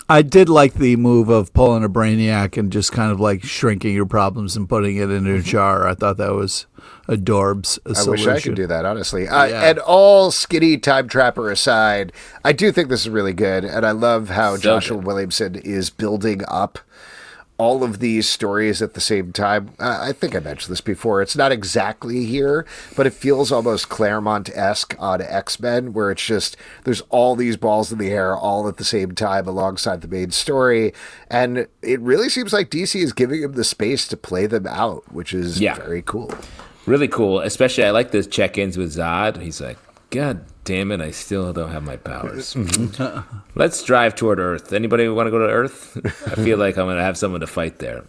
I did like the move of pulling a Brainiac and just kind of like shrinking your problems and putting it in a jar. I thought that was adorbs. I wish I could do that, honestly. And all skinny time trapper aside, I do think this is really good. And I love how Joshua Williamson is building up all of these stories at the same time. I think I mentioned this before. It's not exactly here, but it feels almost Claremont-esque on X-Men, where it's just, there's all these balls in the air all at the same time alongside the main story. And it really seems like DC is giving him the space to play them out, which is very cool. Really cool. Especially, I like the check-ins with Zod. He's like, God damn it, I still don't have my powers. Let's drive toward Earth. Anybody want to go to Earth? I feel like I'm going to have someone to fight there.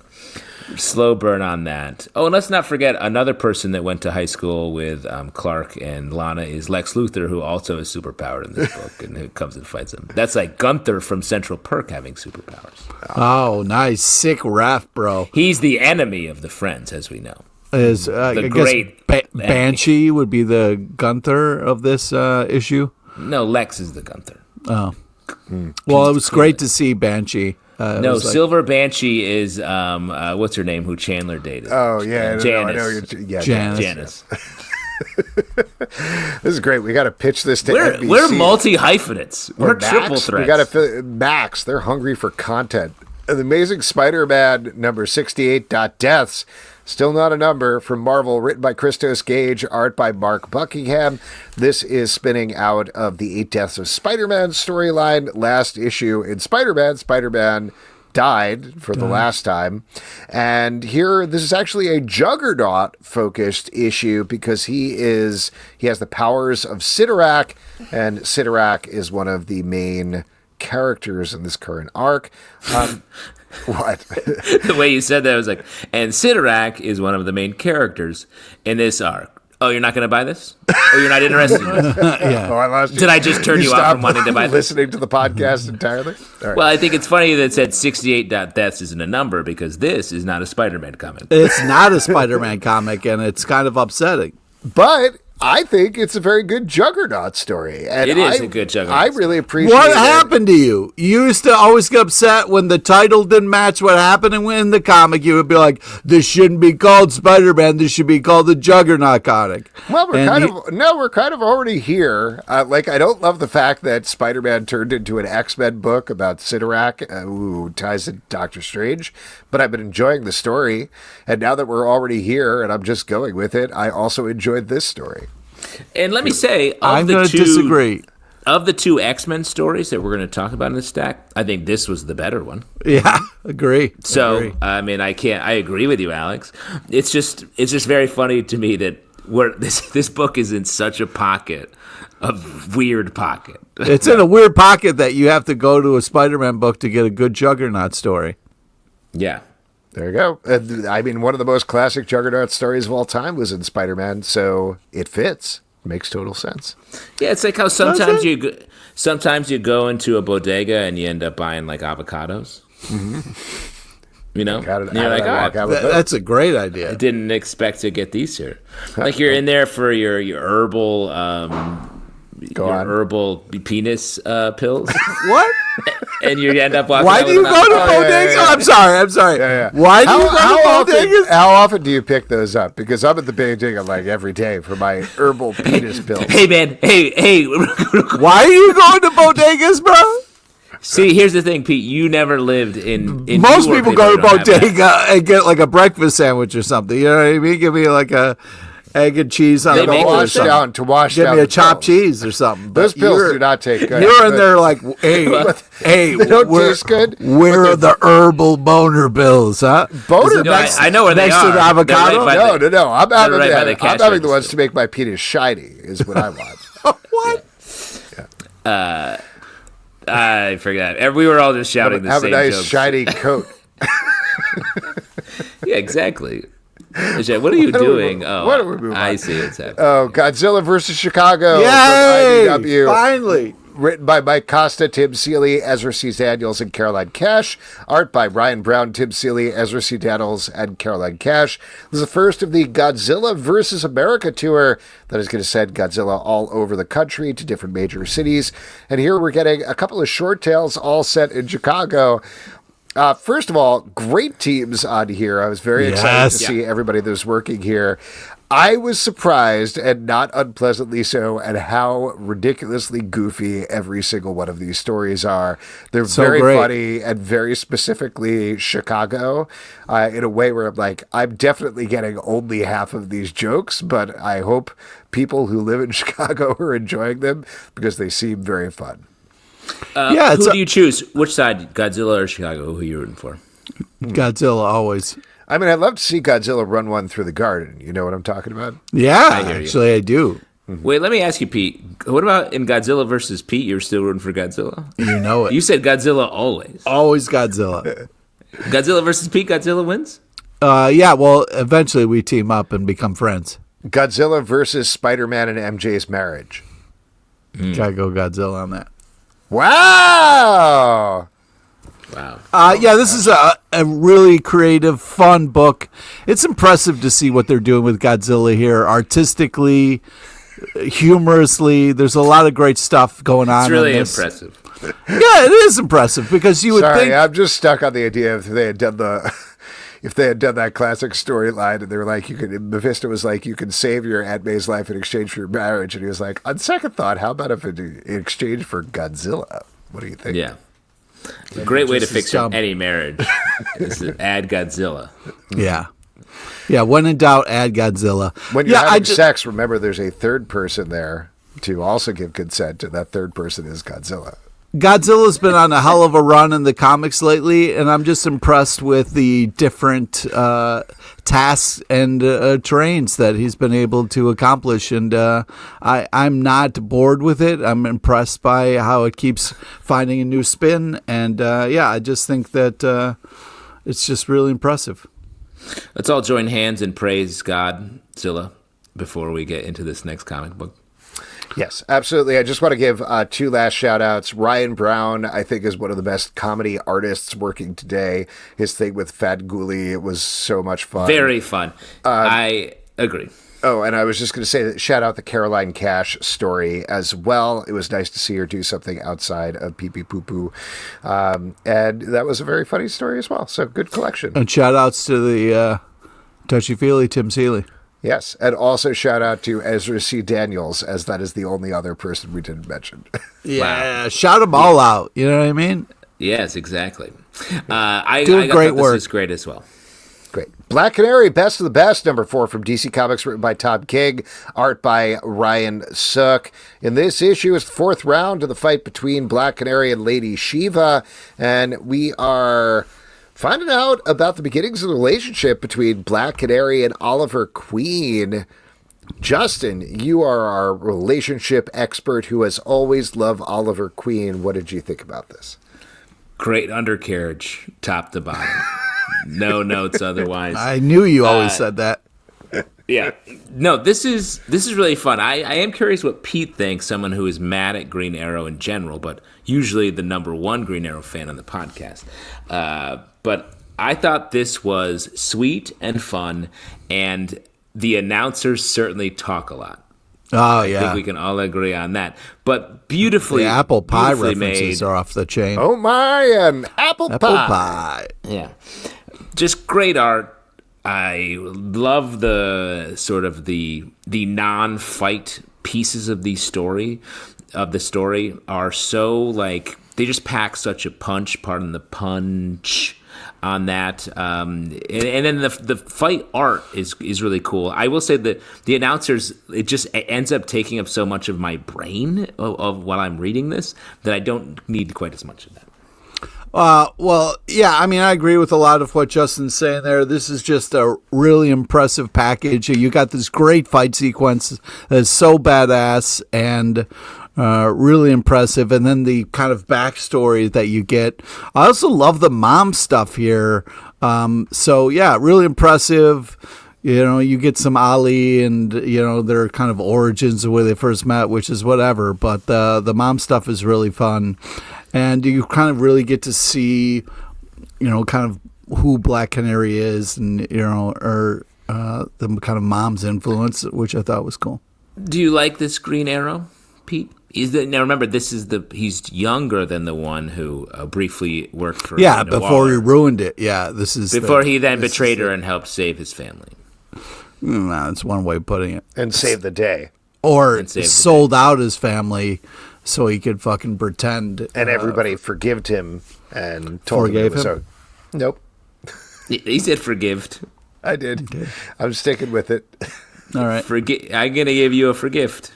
Slow burn on that. Oh, and let's not forget another person that went to high school with Clark and Lana is Lex Luthor, who also is superpowered in this book, and who comes and fights him. That's like Gunther from Central Perk having superpowers. Oh, nice. Sick ref, bro. He's the enemy of the Friends, as we know. Is I great guess Banshee would be the Gunther of this issue? No, Lex is the Gunther. Oh. Well, it was great to see Banshee. No, Silver Banshee is what's her name? Who Chandler dated? Oh yeah, Janice. Janice. This is great. We got to pitch this to NBC. We're multi hyphenates. We're triple threats. We got to Max. They're hungry for content. The Amazing Spider-Man number 68. Deaths. Still not a number from Marvel, written by Christos Gage, art by Mark Buckingham. This is spinning out of the 8 Deaths of Spider-Man storyline. Last issue in Spider-Man died for the last time. And here, this is actually a Juggernaut-focused issue because he has the powers of Sidorak, and Sidorak is one of the main characters in this current arc. What? The way you said that, I was like, and Sidorak is one of the main characters in this arc. Oh, you're not going to buy this? Oh, you're not interested in this? Yeah. Oh, I lost you. Did I just turn you off from wanting to buy this? Listening to the podcast entirely? All right. Well, I think it's funny that it said 68 deaths isn't a number because this is not a Spider-Man comic. It's not a Spider-Man comic, and it's kind of upsetting. But I think it's a very good Juggernaut story. And it is a good Juggernaut I really appreciate What happened to you? You used to always get upset when the title didn't match what happened in the comic. You would be like, this shouldn't be called Spider-Man. This should be called the Juggernaut comic. Well, we're kind of already here. I don't love the fact that Spider-Man turned into an X-Men book about Sidorak, who ties in Doctor Strange. But I've been enjoying the story. And now that we're already here and I'm just going with it, I also enjoyed this story. And let me say, I'm going to disagree. Of the 2 X-Men stories that we're going to talk about in this stack, I think this was the better one. Yeah, agree. So, I mean, I agree with you, Alex. It's just very funny to me that this book is in such a pocket, a weird pocket. It's in a weird pocket that you have to go to a Spider-Man book to get a good Juggernaut story. Yeah. There you go. I mean, one of the most classic Juggernaut stories of all time was in Spider-Man, so it fits. Makes total sense. Yeah, it's like how sometimes you go into a bodega and you end up buying like avocados. Mm-hmm. You know, that's a great idea. I didn't expect to get these here. Like you're in there for your herbal herbal penis pills. What? and you end up walking. Why out do you with go to a- bodegas? yeah. I'm sorry. Yeah. Why do you go to bodegas? How often do you pick those up? Because I'm at the bodega like every day for my herbal penis pills. Hey man, hey. Why are you going to bodegas, bro? See, here's the thing, Pete. You never lived in Most New York, people they go to don't have that. bodega and get like a breakfast sandwich or something. You know what I mean? Give me like a egg and cheese on They a make roll or those something. to wash Give down me a the chopped pills. cheese or something. Those But pills you're- do not take good. You're in there like, hey, They don't where, taste good, Where but are the herbal boner pills, huh? Boner Is it No, next- I know where they next are. to the They're avocado? right by No. I'm having, right by the I'm cash having the ones register. to make my penis shiny. Is what I want. What? I forgot. We were all just shouting the Have a same nice jokes. shiny coat. Yeah, exactly. What are you What are we- doing? what are we moving I on? see what's happening. Oh, Godzilla versus Chicago Yay! from IDW. Finally. Written by Mike Costa, Tim Seeley, Ezra C. Daniels, and Caroline Cash. Art by Ryan Brown, Tim Seeley, Ezra C. Daniels, and Caroline Cash. This is the first of the Godzilla versus America tour that is going to send Godzilla all over the country to different major cities. And here we're getting a couple of short tales all set in Chicago. First of all, great teams on here. I was very excited to Yes. see everybody that was working here. I was surprised, and not unpleasantly so, at how ridiculously goofy every single one of these stories are. They're So very great. funny and very specifically Chicago, in a way where I'm like, I'm definitely getting only half of these jokes, but I hope people who live in Chicago are enjoying them because they seem very fun. Yeah, it's Who do you choose? Which side, Godzilla or Chicago? Who are you rooting for? Godzilla always. I mean, I'd love to see Godzilla run one through the garden. You know what I'm talking about? Yeah, hear you. actually, I do. Wait, let me ask you, Pete. What about in Godzilla versus Pete? You're still rooting for Godzilla? You know it. You said Godzilla always. Always Godzilla. Godzilla versus Pete. Godzilla wins. Yeah, well, eventually we team up and become friends. Godzilla versus Spider-Man and MJ's marriage. Gotta go Godzilla on that. Wow! Wow. Yeah, this is a really creative, fun book. It's impressive to see what they're doing with Godzilla here, artistically, humorously. There's a lot of great stuff going on. It's really in this. impressive. Yeah, it is impressive because you would Sorry, think. I'm just stuck on the idea if they had done that classic storyline and they were like, Mephisto was like, you can save your Aunt May's life in exchange for your marriage, and he was like, on second thought, how about if in exchange for Godzilla? What do you think? Yeah. A great way to just fix dumb. any marriage is to add Godzilla. Yeah. Yeah, when in doubt, add Godzilla. When you're yeah, having sex, remember there's a third person there to also give consent, and that third person is Godzilla. Godzilla's been on a hell of a run in the comics lately, and I'm just impressed with the different tasks and terrains that he's been able to accomplish. And I'm not bored with it. I'm impressed by how it keeps finding a new spin. And yeah, I just think that it's just really impressive. Let's all join hands and praise Godzilla before we get into this next comic book. Yes, absolutely. I just want to give two last shout outs. Ryan Brown, I think, is one of the best comedy artists working today. His thing with Fat Ghoulie, it was so much fun. Very fun. I agree. Oh, and I was just going to say that shout out the Caroline Cash story as well. It was nice to see her do something outside of Pee Pee Poo Poo. And that was a very funny story as well. So good collection. And shout outs to the Touchy Feely Tim Seeley. Yes, and also shout out to Ezra C. Daniels, as that is the only other person we didn't mention. Yeah, shout them all out. You know what I mean? Yes, exactly. I Doing thought great this work. was great as well. Great. Black Canary, Best of the Best, number 4 from DC Comics, written by Tom King, art by Ryan Sook. In this issue, it's the 4th round of the fight between Black Canary and Lady Shiva, and we are finding out about the beginnings of the relationship between Black Canary and Oliver Queen. Justin, you are our relationship expert who has always loved Oliver Queen. What did you think about this? Great undercarriage, top to bottom. No notes otherwise. I knew you always said that. Yeah. No, this is really fun. I am curious what Pete thinks, someone who is mad at Green Arrow in general, but usually the number one Green Arrow fan on the podcast. But I thought this was sweet and fun, and the announcers certainly talk a lot. Oh, I think we can all agree on that. But beautifully, the apple pie beautifully references made. are off the chain. Oh my, an apple pie. Pie. Yeah, just great art. I love the sort of the non-fight pieces of the story. Are so like they just pack such a punch. Pardon the punch. On that, and then the fight art is really cool. I will say that the announcers, it ends up taking up so much of my brain of while I'm reading this that I don't need quite as much of that. Well, yeah, I mean, I agree with a lot of what Justin's saying there. This is just a really impressive package. You got this great fight sequence that's so badass and really impressive. And then the kind of backstory that you get. I also love the mom stuff here. So, yeah, really impressive. You know, you get some Ali and, you know, their kind of origins of where they first met, which is whatever. But the mom stuff is really fun. And you kind of really get to see, you know, kind of who Black Canary is and, you know, or the kind of mom's influence, which I thought was cool. Do you like this Green Arrow, Pete? Now remember, he's younger than the one who briefly worked for. Yeah, before he ruined it. Yeah, this is before he then betrayed her and helped save his family. That's one way of putting it. And save the day. Or sold out his family so he could fucking pretend. And everybody forgived him and told him it was him. Nope. He said forgived. I did. I'm sticking with it. All right. I'm gonna give you a forgift.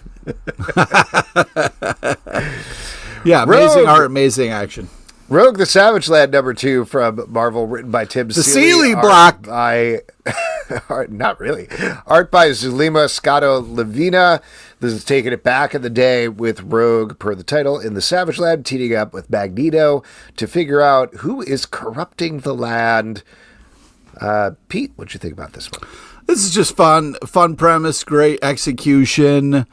Yeah, amazing art, amazing action. Rogue the Savage Land #2 from Marvel, written by Tim Seeley. Block. Not really. Art by Zulema Scotto Levina. This is taking it back in the day with Rogue, per the title, in the Savage Land, teaming up with Magneto to figure out who is corrupting the land. Pete, what'd you think about this one? This is just fun premise, great execution.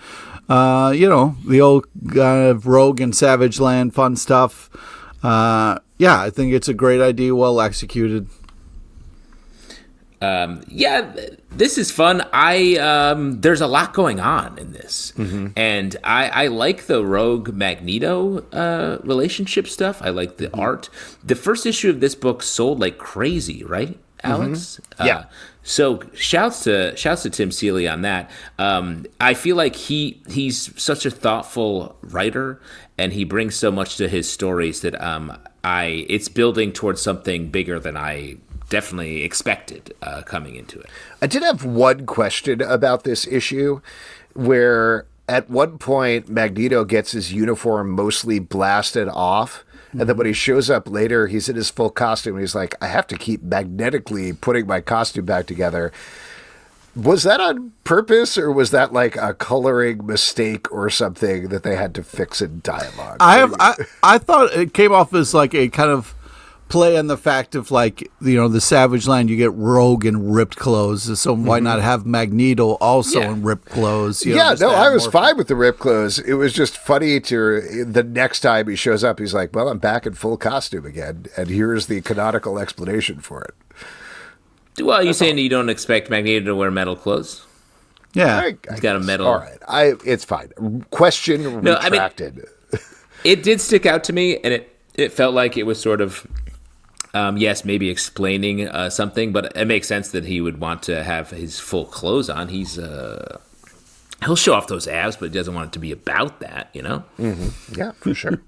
You know, the old Rogue and Savage Land, fun stuff. Yeah, I think it's a great idea, well executed. Yeah, this is fun. There's a lot going on in this, and I like the Rogue Magneto relationship stuff. I like the art. The first issue of this book sold like crazy, right, Alex? Yeah. So shouts to Tim Seeley on that. I feel like he's such a thoughtful writer, and he brings so much to his stories that it's building towards something bigger than I definitely expected coming into it. I did have one question about this issue, where at one point Magneto gets his uniform mostly blasted off. And then when he shows up later, he's in his full costume. And he's like, I have to keep magnetically putting my costume back together. Was that on purpose, or was that like a coloring mistake or something that they had to fix in dialogue? I thought it came off as like a kind of play on the fact of, like, you know, the Savage Land, you get Rogue in ripped clothes, so why not have Magneto also in ripped clothes? I was fine with the ripped clothes. It was just funny the next time he shows up, he's like, well, I'm back in full costume again, and here's the canonical explanation for it. Well, you're saying you don't expect Magneto to wear metal clothes? Yeah. He's got a metal... All right, it's fine. Question retracted. It did stick out to me, and it felt like it was sort of... yes, maybe explaining something, but it makes sense that he would want to have his full clothes on. He'll show off those abs, but he doesn't want it to be about that, you know? Mm-hmm. Yeah, for sure.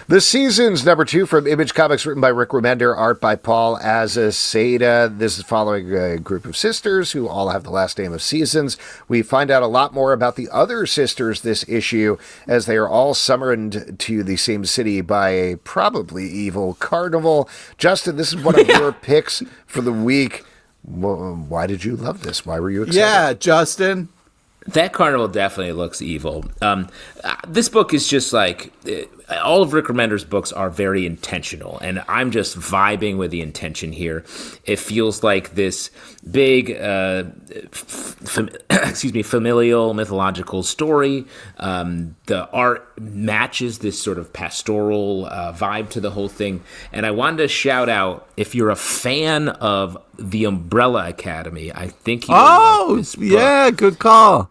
The Seasons #2 from Image Comics, written by Rick Remender, art by Paul Azaceta. This is following a group of sisters who all have the last name of Seasons. We find out a lot more about the other sisters this issue, as they are all summoned to the same city by a probably evil carnival. Justin, this is one of your picks for the week. Why did you love this? Why were you excited? Yeah, Justin. That carnival definitely looks evil. This book is just like... all of Rick Remender's books are very intentional, and I'm just vibing with the intention here. It feels like this big, familial, mythological story. The art matches this sort of pastoral vibe to the whole thing. And I wanted to shout out, if you're a fan of The Umbrella Academy, I think you will like this book. Yeah, good call.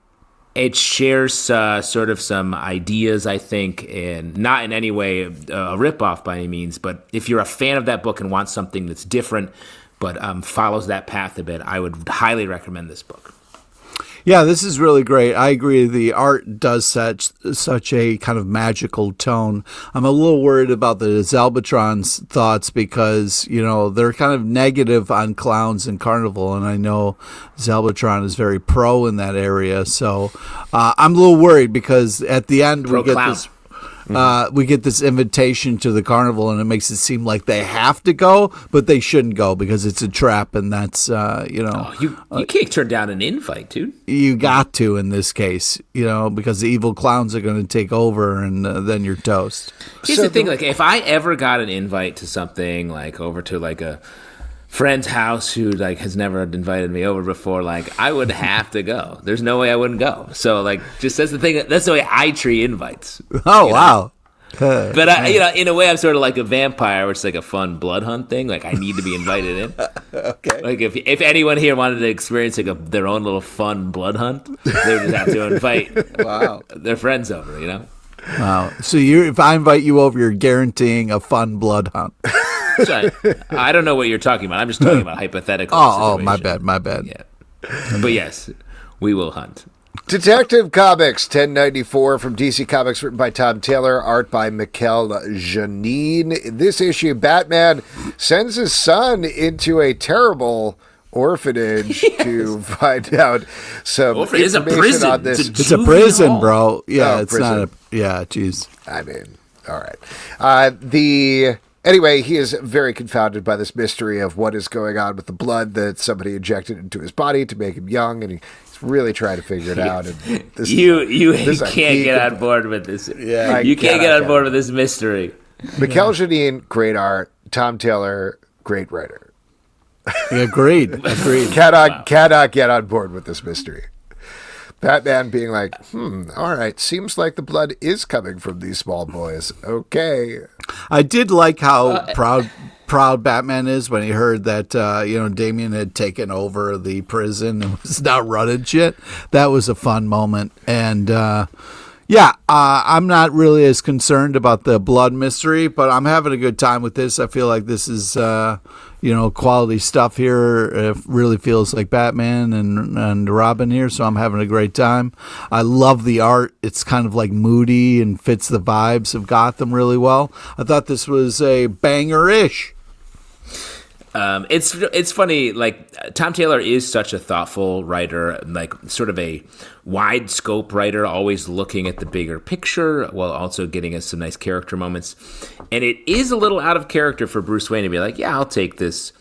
It shares sort of some ideas, I think, and not in any way a ripoff by any means. But if you're a fan of that book and want something that's different, but follows that path a bit, I would highly recommend this book. Yeah, this is really great. I agree. The art does set such a kind of magical tone. I'm a little worried about the Zalbatron's thoughts because, they're kind of negative on clowns and carnival, and I know Zalbatron is very pro in that area. So I'm a little worried because at the end we get this invitation to the carnival, and it makes it seem like they have to go, but they shouldn't go because it's a trap, and that's you can't turn down an invite, dude. You got to in this case, because the evil clowns are going to take over, and then you're toast. Here's the thing: like, if I ever got an invite to something, like over to like a friend's house who like has never invited me over before, like I would have to go. There's no way I wouldn't go. So like, just that's the thing. That's the way I treat invites. Oh wow! But in a way, I'm sort of like a vampire, which is like a fun blood hunt thing. Like I need to be invited in. Okay. Like if anyone here wanted to experience like their own little fun blood hunt, they would just have to invite their friends over. Wow. So if I invite you over, you're guaranteeing a fun blood hunt. So I don't know what you're talking about. I'm just talking about hypothetical. Oh, my bad. Yeah. But yes, we will hunt. Detective Comics 1094 from DC Comics, written by Tom Taylor, art by Mikel Janin. In this issue, Batman sends his son into a terrible orphanage to find out some information on this. It's a prison, bro. Yeah, it's prison. not a. Yeah, jeez. I mean, all right. Anyway, he is very confounded by this mystery of what is going on with the blood that somebody injected into his body to make him young, and he's really trying to figure it out. And you can't get on board with this. Yeah, you can't get on board with this mystery. Mikel Janin, great art. Tom Taylor, great writer. Agreed. Cannot get on board with this mystery. Batman being like, all right, seems like the blood is coming from these small boys. Okay. I did like how proud Batman is when he heard that, Damian had taken over the prison and was now running shit. That was a fun moment. And, I'm not really as concerned about the blood mystery, but I'm having a good time with this. I feel like this is, quality stuff here. It really feels like Batman and Robin here, so I'm having a great time. I love the art. It's kind of like moody and fits the vibes of Gotham really well. I thought this was a banger-ish. It's funny, like Tom Taylor is such a thoughtful writer, like sort of a wide scope writer, always looking at the bigger picture while also getting us some nice character moments. And it is a little out of character for Bruce Wayne to be like, yeah, I'll take this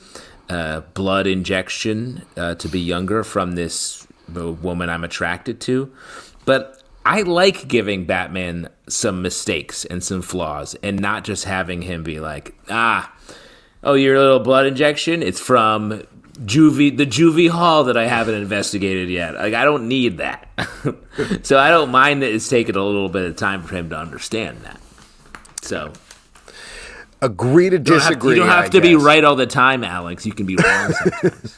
blood injection to be younger from this woman I'm attracted to. But I like giving Batman some mistakes and some flaws and not just having him be like, oh, your little blood injection? It's from the juvie hall that I haven't investigated yet. Like, I don't need that. So I don't mind that it's taken a little bit of time for him to understand that. So agree to disagree. You don't have to be right all the time, Alex. You can be wrong sometimes.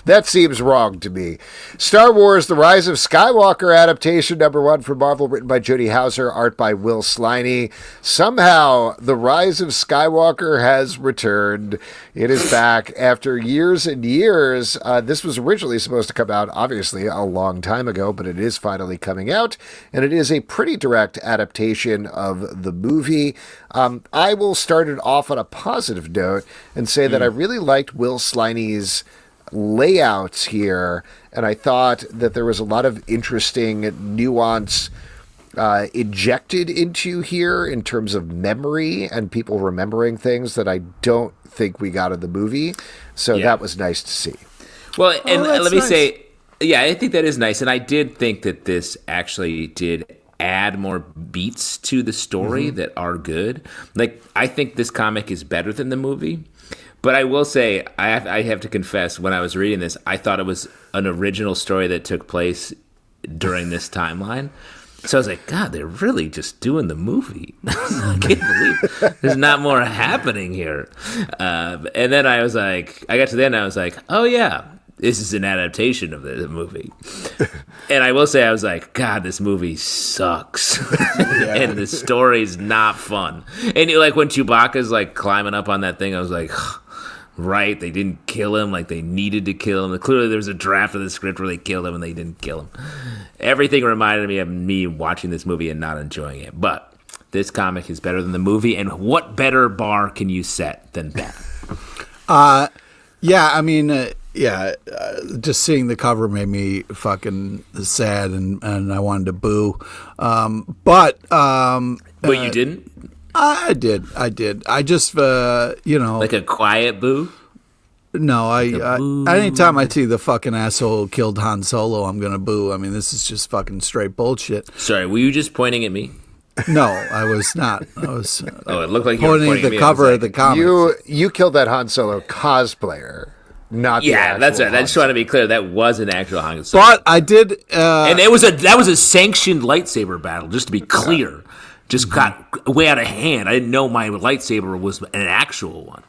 That seems wrong to me. Star Wars: The Rise of Skywalker adaptation #1 from Marvel, written by Jody Houser, art by Will Sliney. Somehow, The Rise of Skywalker has returned. It is back after years and years. This was originally supposed to come out, obviously, a long time ago, but it is finally coming out, and it is a pretty direct adaptation of the movie. I will start it off on a positive note and say that I really liked Will Sliney's layouts here, and I thought that there was a lot of interesting nuance injected into here in terms of memory and people remembering things that I don't think we got in the movie. So that was nice to see. Well, and let me say, I think that is nice, and I did think that this actually did add more beats to the story that are good. Like, I think this comic is better than the movie, but I will say, I have to confess, when I was reading this, I thought it was an original story that took place during this timeline. So I was like, God, they're really just doing the movie. I can't believe there's not more happening here. And then I was like, I got to the end, I was like, oh yeah, this is an adaptation of the movie. And I will say, I was like, God, this movie sucks. And the story's not fun. And like when Chewbacca's like climbing up on that thing, I was like, right, they didn't kill him like they needed to kill him. Clearly there was a draft of the script where they killed him and they didn't kill him. Everything reminded me of me watching this movie and not enjoying it. But this comic is better than the movie, and what better bar can you set than that? Yeah, I mean, just seeing the cover made me fucking sad, and I wanted to boo. But you didn't? I did. I just, like a quiet boo? No, anytime I see the fucking asshole who killed Han Solo, I'm gonna boo. I mean, this is just fucking straight bullshit. Sorry, were you just pointing at me? No, I was not. I was. It looked like you were pointing at the cover of the comics. You killed that Han Solo cosplayer, not the actual that's right. I just want to be clear. That was an actual Han Solo. But I did, and that was a sanctioned lightsaber battle. Just to be clear, just got way out of hand. I didn't know my lightsaber was an actual one.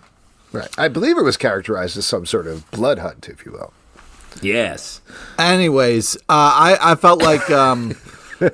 Right. I believe it was characterized as some sort of blood hunt, if you will. Yes. Anyways, I felt like. Anyways,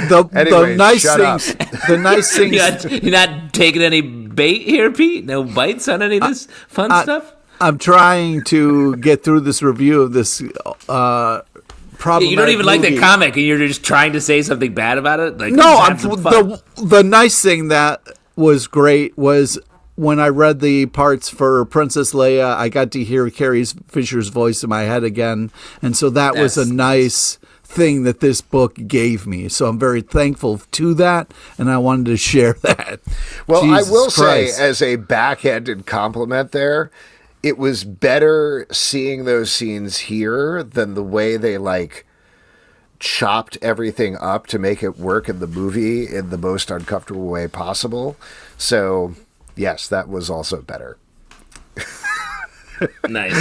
the nice shut things. up. The nice things. You're not taking any bait here, Pete? No bites on any of this fun stuff? I'm trying to get through this review of this problematic you don't even like the movie. comic, and you're just trying to say something bad about it? Like, No, just have some fun. the nice thing that was great was when I read the parts for Princess Leia, I got to hear Carrie Fisher's voice in my head again, and so that was a nice thing that this book gave me. So I'm very thankful to that, and I wanted to share that. Well, Jesus I will Christ. say, as a backhanded compliment there, it was better seeing those scenes here than the way they like chopped everything up to make it work in the movie in the most uncomfortable way possible. So yes, that was also better. Nice.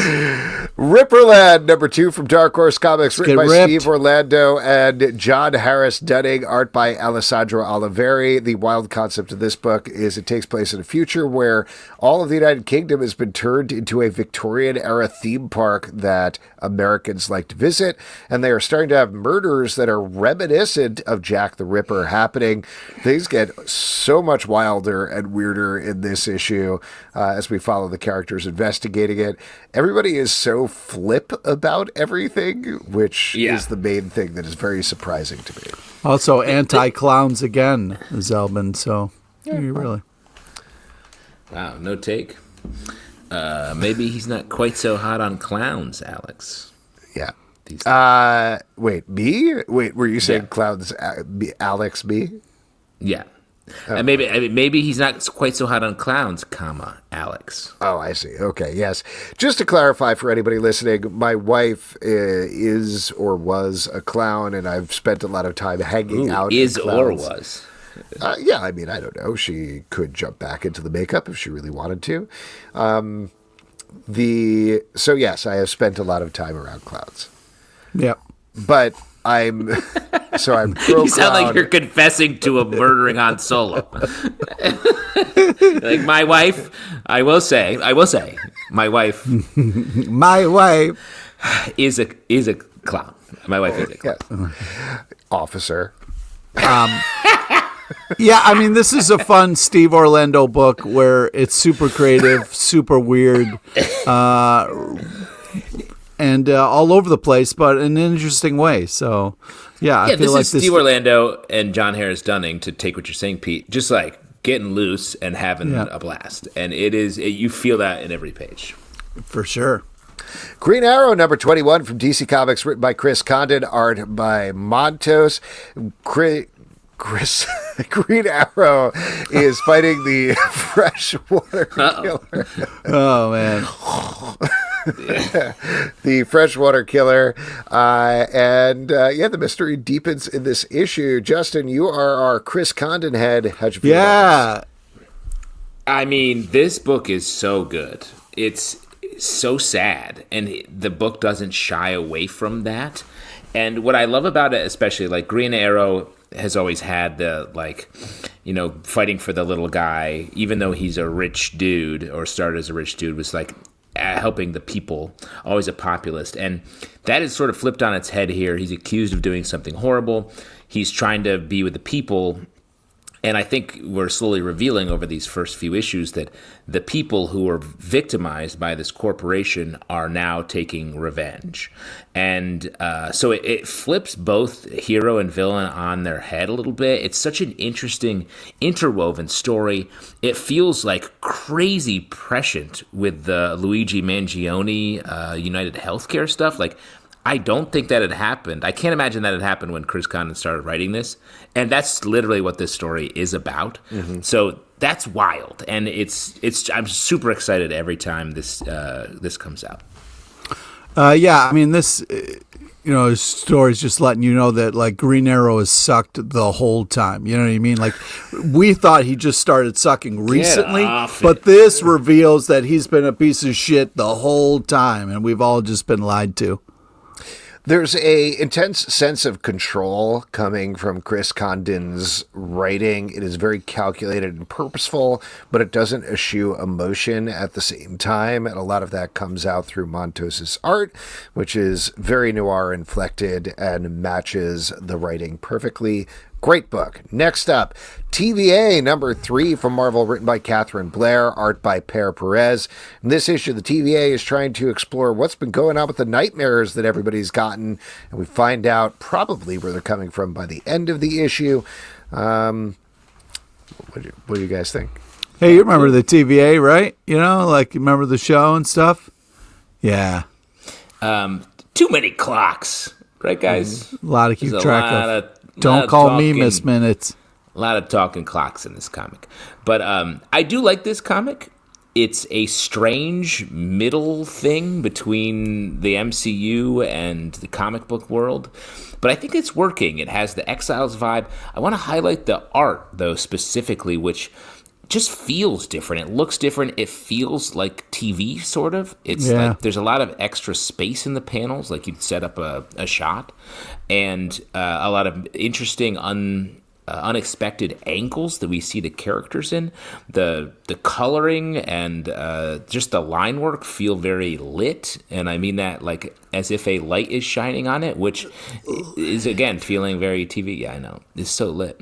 Ripperland, number 2 from Dark Horse Comics, written by ripped. Steve Orlando and John Harris Dunning, art by Alessandro Oliveri. The wild concept of this book is it takes place in a future where all of the United Kingdom has been turned into a Victorian-era theme park that Americans like to visit, and they are starting to have murders that are reminiscent of Jack the Ripper happening. Things get so much wilder and weirder in this issue as we follow the characters investigating it. Everybody is so flip about everything, which is the main thing that is very surprising to me. Also, anti-clowns again, Zelbin. So, you really. Wow, no take. Maybe he's not quite so hot on clowns, Alex. Yeah. Wait, me? Wait, were you saying clowns, Alex, me? Yeah. And maybe he's not quite so hot on clowns, Alex. Oh, I see. Okay, yes. Just to clarify for anybody listening, my wife is or was a clown, and I've spent a lot of time hanging out. Is with or clowns. was. Yeah, I mean, I don't know. She could jump back into the makeup if she really wanted to. So yes, I have spent a lot of time around clowns. Yep. But I'm pro You sound like clown. you're confessing to a murdering Han Solo. Like my wife, I will say, my wife My wife. is a clown. My wife is a clown. Yes. Officer. Yeah, I mean, this is a fun Steve Orlando book where it's super creative, super weird, and all over the place, but in an interesting way. So, I feel this like is Steve Orlando and John Harris Dunning, to take what you're saying, Pete, just like getting loose and having a blast. And you feel that in every page. For sure. Green Arrow, number 21 from DC Comics, written by Chris Condon, art by Montos. Green Arrow is fighting the freshwater killer. Oh, man. The freshwater killer. The mystery deepens in this issue. Justin, you are our Chris Condon head. How'd you feel about this? I mean, this book is so good. It's so sad, and the book doesn't shy away from that. And what I love about it, especially, like, Green Arrow has always had the, like, fighting for the little guy, even though he's a rich dude or started as a rich dude, was like helping the people, always a populist. And that is sort of flipped on its head here. He's accused of doing something horrible. He's trying to be with the people. And I think we're slowly revealing over these first few issues that the people who were victimized by this corporation are now taking revenge. And so it flips both hero and villain on their head a little bit. It's such an interesting interwoven story. It feels like crazy prescient with the Luigi Mangione United Healthcare stuff. Like, I don't think that had happened. I can't imagine that had happened when Chris Condon started writing this. And that's literally what this story is about. Mm-hmm. So that's wild. And I'm super excited every time this comes out. Yeah, I mean, this story's just letting you know that, like, Green Arrow has sucked the whole time. You know what I mean? Like, we thought he just started sucking recently, but this reveals that he's been a piece of shit the whole time, and we've all just been lied to. There's a intense sense of control coming from Chris Condon's writing. It is very calculated and purposeful, but it doesn't eschew emotion at the same time. And a lot of that comes out through Montos's art, which is very noir inflected and matches the writing perfectly. Great book. Next up, TVA number 3 from Marvel, written by Catherine Blair, art by Per Perez. In this issue, the TVA is trying to explore what's been going on with the nightmares that everybody's gotten, and we find out probably where they're coming from by the end of the issue. What do you guys think? Hey, you remember the TVA, right? You know, like, you remember the show and stuff? Yeah. Too many clocks, right, guys? A lot to keep track of. Don't call me Miss Minutes. A lot of talking clocks in this comic. But I do like this comic. It's a strange middle thing between the MCU and the comic book world. But I think it's working. It has the Exiles vibe. I want to highlight the art, though, specifically, which just feels different. It looks different. It feels like TV, sort of. It's like there's a lot of extra space in the panels, like you'd set up a shot, and a lot of interesting, unexpected angles that we see the characters in. The coloring and just the line work feel very lit, and I mean that like as if a light is shining on it, which is, again, feeling very TV. Yeah, I know. It's so lit.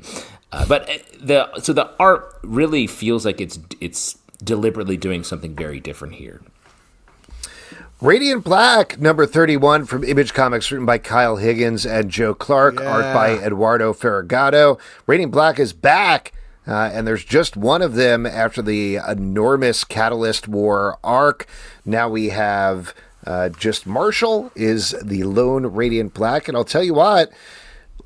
But the art really feels like it's deliberately doing something very different here. Radiant Black, number 31 from Image Comics, written by Kyle Higgins and Joe Clark, art by Eduardo Ferragamo. Radiant Black is back, and there's just one of them after the enormous Catalyst War arc. Now we have just Marshall is the lone Radiant Black, and I'll tell you what,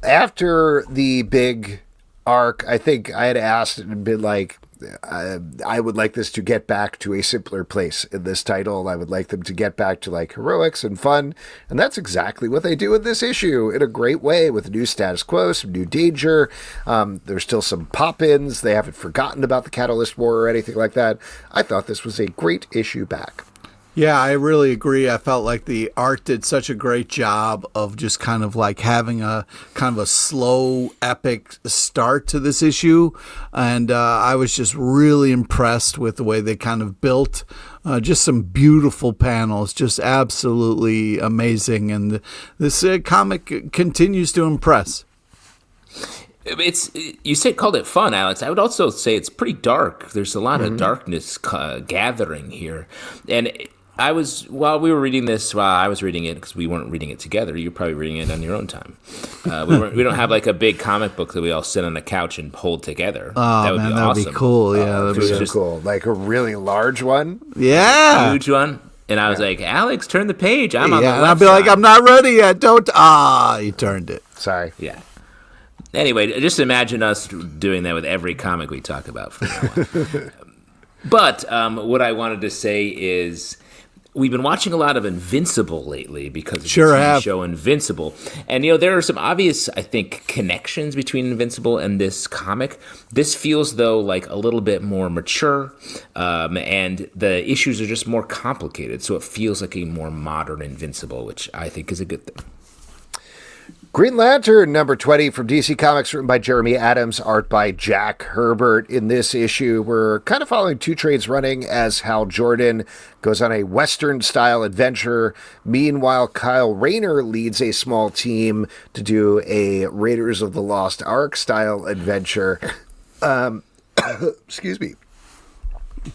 after the big arc, I think I had asked and been like, I would like this to get back to a simpler place in this title. I would like them to get back to like heroics and fun. And that's exactly what they do in this issue in a great way, with a new status quo, some new danger. There's still some pop-ins. They haven't forgotten about the Catalyst War or anything like that. I thought this was a great issue back. Yeah, I really agree. I felt like the art did such a great job of just kind of like having a kind of a slow, epic start to this issue. And I was just really impressed with the way they kind of built just some beautiful panels, just absolutely amazing. And this comic continues to impress. Called it fun, Alex. I would also say it's pretty dark. There's a lot of darkness gathering here. And I was reading it, because we weren't reading it together. You're probably reading it on your own time. We don't have like a big comic book that we all sit on a couch and hold together. Oh, that would be awesome. That'd be cool. Yeah, that'd be so cool. Like a really large one. Yeah, huge one. And I was like, Alex, turn the page. I'm on the left and I'd be like, I'm not ready yet. Don't. You turned it. Sorry. Yeah. Anyway, just imagine us doing that with every comic we talk about from now on. But what I wanted to say is, we've been watching a lot of Invincible lately because of the TV show Invincible. And, there are some obvious, I think, connections between Invincible and this comic. This feels, though, like a little bit more mature, and the issues are just more complicated. So it feels like a more modern Invincible, which I think is a good thing. Green Lantern number 20 from DC Comics, written by Jeremy Adams, art by Jack Herbert. In this issue, we're kind of following two trades running as Hal Jordan goes on a Western-style adventure. Meanwhile, Kyle Rayner leads a small team to do a Raiders of the Lost Ark-style adventure. Excuse me.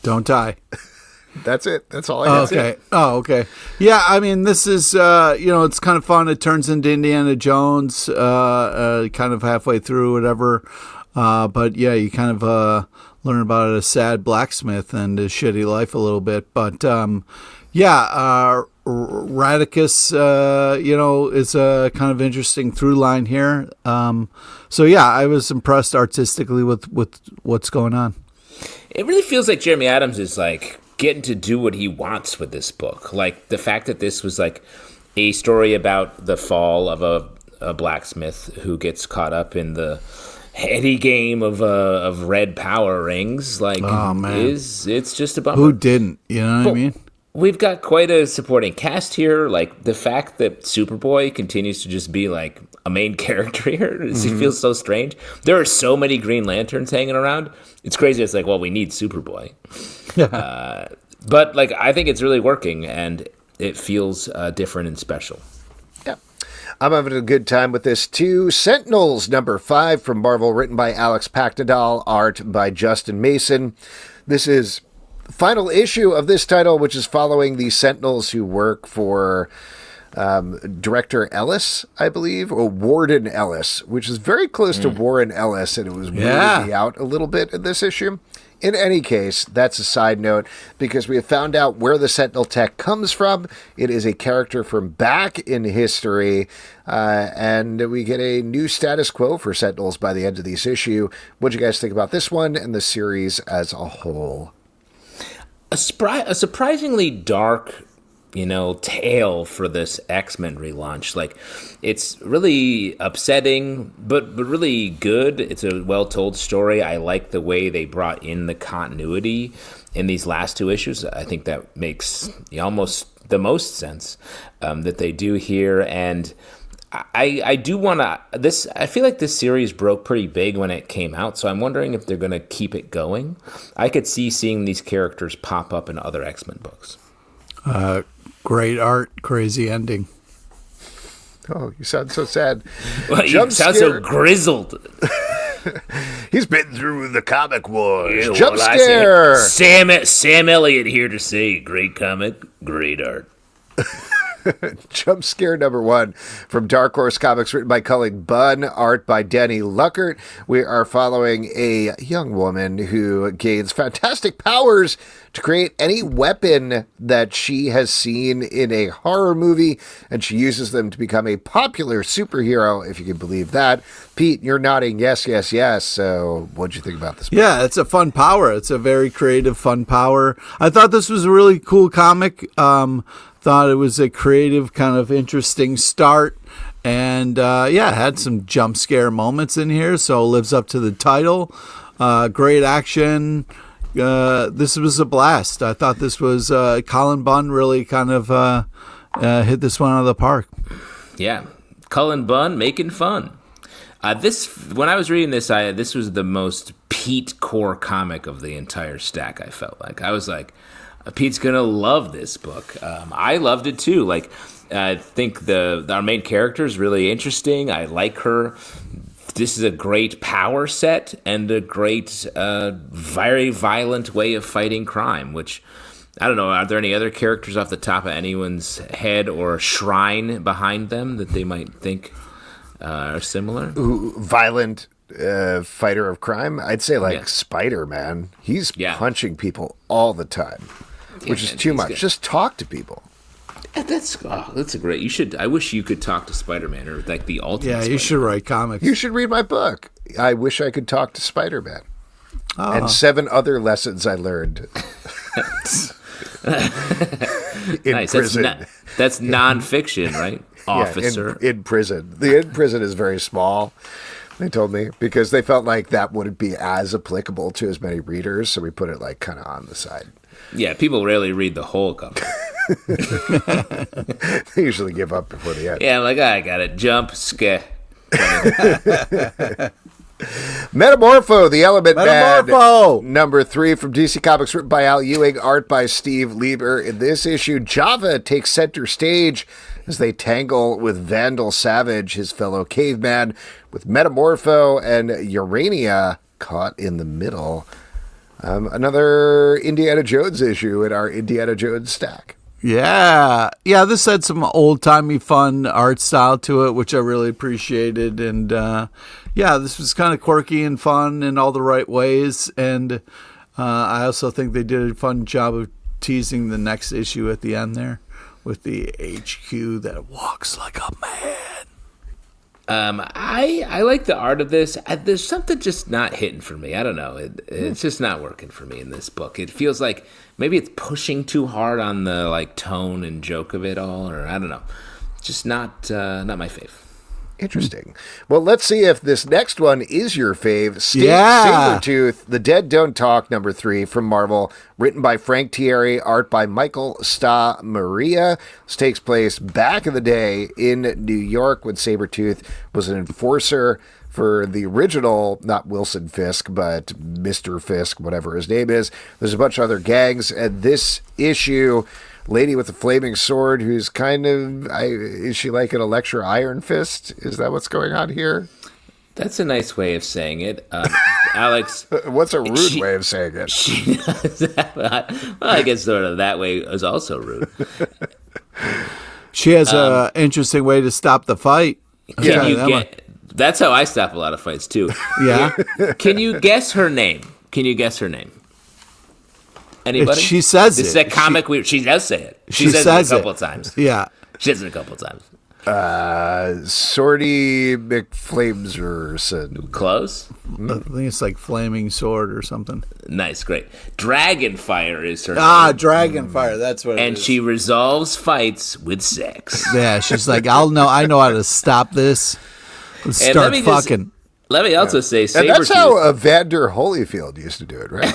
Don't die. That's it. That's all I got. Okay. Oh, okay. Yeah, I mean, this is, it's kind of fun. It turns into Indiana Jones kind of halfway through, whatever. But, yeah, you kind of learn about a sad blacksmith and his shitty life a little bit. But, Radicus, is a kind of interesting through line here. So, yeah, I was impressed artistically with what's going on. It really feels like Jeremy Adams is, getting to do what he wants with this book. Like, the fact that this was, a story about the fall of a blacksmith who gets caught up in the heady game of red power rings, oh, man. It's just a bummer. Who didn't? You know what I mean? We've got quite a supporting cast here. Like, the fact that Superboy continues to just be, a main character here, it feels so strange. There are so many Green Lanterns hanging around. It's crazy. It's we need Superboy. But, I think it's really working, and it feels different and special. Yeah. I'm having a good time with this, too. Sentinels, number 5 from Marvel, written by Alex Paknadal, art by Justin Mason. This is the final issue of this title, which is following the Sentinels who work for Director Ellis, I believe, or Warden Ellis, which is very close to Warren Ellis, and it was weirding me out a little bit in this issue. In any case, that's a side note, because we have found out where the Sentinel tech comes from. It is a character from back in history, and we get a new status quo for Sentinels by the end of this issue. What do you guys think about this one and the series as a whole? A surprisingly dark tale for this X-Men relaunch. It's really upsetting, but really good. It's a well-told story. I like the way they brought in the continuity in these last two issues. I think that makes almost the most sense that they do here. And I do want to... I feel like this series broke pretty big when it came out, so I'm wondering if they're going to keep it going. I could see seeing these characters pop up in other X-Men books. Great art, crazy ending. Oh, you sound so sad. Well, you sound so grizzled. He's been through the comic wars. Yeah, Jump scare. Sam Elliott here to say, great comic, great art. Jump Scare number 1 from Dark Horse Comics, written by Cullen Bunn, art by Danny Luckert. We are following a young woman who gains fantastic powers to create any weapon that she has seen in a horror movie, and she uses them to become a popular superhero, if you can believe that. Pete, you're nodding yes, yes, yes. So what'd you think about this book? Yeah, it's a fun power. It's a very creative, fun power. I thought this was a really cool comic. Thought it was a creative, kind of interesting start. And, had some jump scare moments in here, so lives up to the title. Great action. This was a blast. I thought this was Cullen Bunn really kind of hit this one out of the park. Yeah, Cullen Bunn making fun. When I was reading this, this was the most Pete core comic of the entire stack. I felt like I was like, Pete's gonna love this book. I loved it too. I think our main character is really interesting. I like her. This is a great power set and a great, very violent way of fighting crime. Which I don't know. Are there any other characters off the top of anyone's head or shrine behind them that they might think are similar? Ooh, violent fighter of crime. I'd say Spider-Man. He's punching people all the time. Which is too much. Good. Just talk to people. That's a great. I wish you could talk to Spider-Man or the ultimate. Yeah, you Spider-Man. should write comics. You should read my book. I wish I could talk to Spider-Man. Oh. And 7 other lessons I learned in nice. prison. That's nonfiction, right, officer? In prison. The in prison is very small. They told me because they felt like that wouldn't be as applicable to as many readers, so we put it kind of on the side. Yeah, people rarely read the whole comic. They usually give up before the end. Yeah, I'm like, I got it. Jump, scare. Metamorpho, the Element Metamorpho! Man, number 3 from DC Comics, written by Al Ewing, art by Steve Lieber. In this issue, Java takes center stage as they tangle with Vandal Savage, his fellow caveman, with Metamorpho and Urania caught in the middle. Another Indiana Jones issue in our Indiana Jones stack. Yeah, this had some old-timey fun art style to it, which I really appreciated. And, this was kind of quirky and fun in all the right ways. And I also think they did a fun job of teasing the next issue at the end there with the HQ that walks like a man. I like the art of this. There's something just not hitting for me. I don't know. It's just not working for me in this book. It feels like maybe it's pushing too hard on the like tone and joke of it all, or I don't know. Just not my fave. Interesting. Well, let's see if this next one is your fave. Sabretooth, The Dead Don't Talk, number 3 from Marvel, written by Frank Thierry, art by Michael Sta Maria. This takes place back in the day in New York when Sabretooth was an enforcer for the original, not Wilson Fisk, but Mr. Fisk, whatever his name is. There's a bunch of other gangs, and this issue, lady with the flaming sword who's kind of, is she like an Electra Iron Fist? Is that what's going on here? That's a nice way of saying it. Alex. What's a rude way of saying it? She does that. Well, I guess sort of that way is also rude. She has an interesting way to stop the fight. That's how I stop a lot of fights, too. Yeah. Can you guess her name? Anybody? She says this it. This is a comic. She does say it. She says it a couple of times. Yeah. She says it a couple of times. Sortie McFlameserson. Close? I think it's like Flaming Sword or something. Nice, great. Dragonfire is her name. Dragonfire, that's what it is. And she resolves fights with sex. Yeah, she's like, I know how to stop this. Let's start fucking. Let me also say, and that's how Evander Holyfield used to do it, right?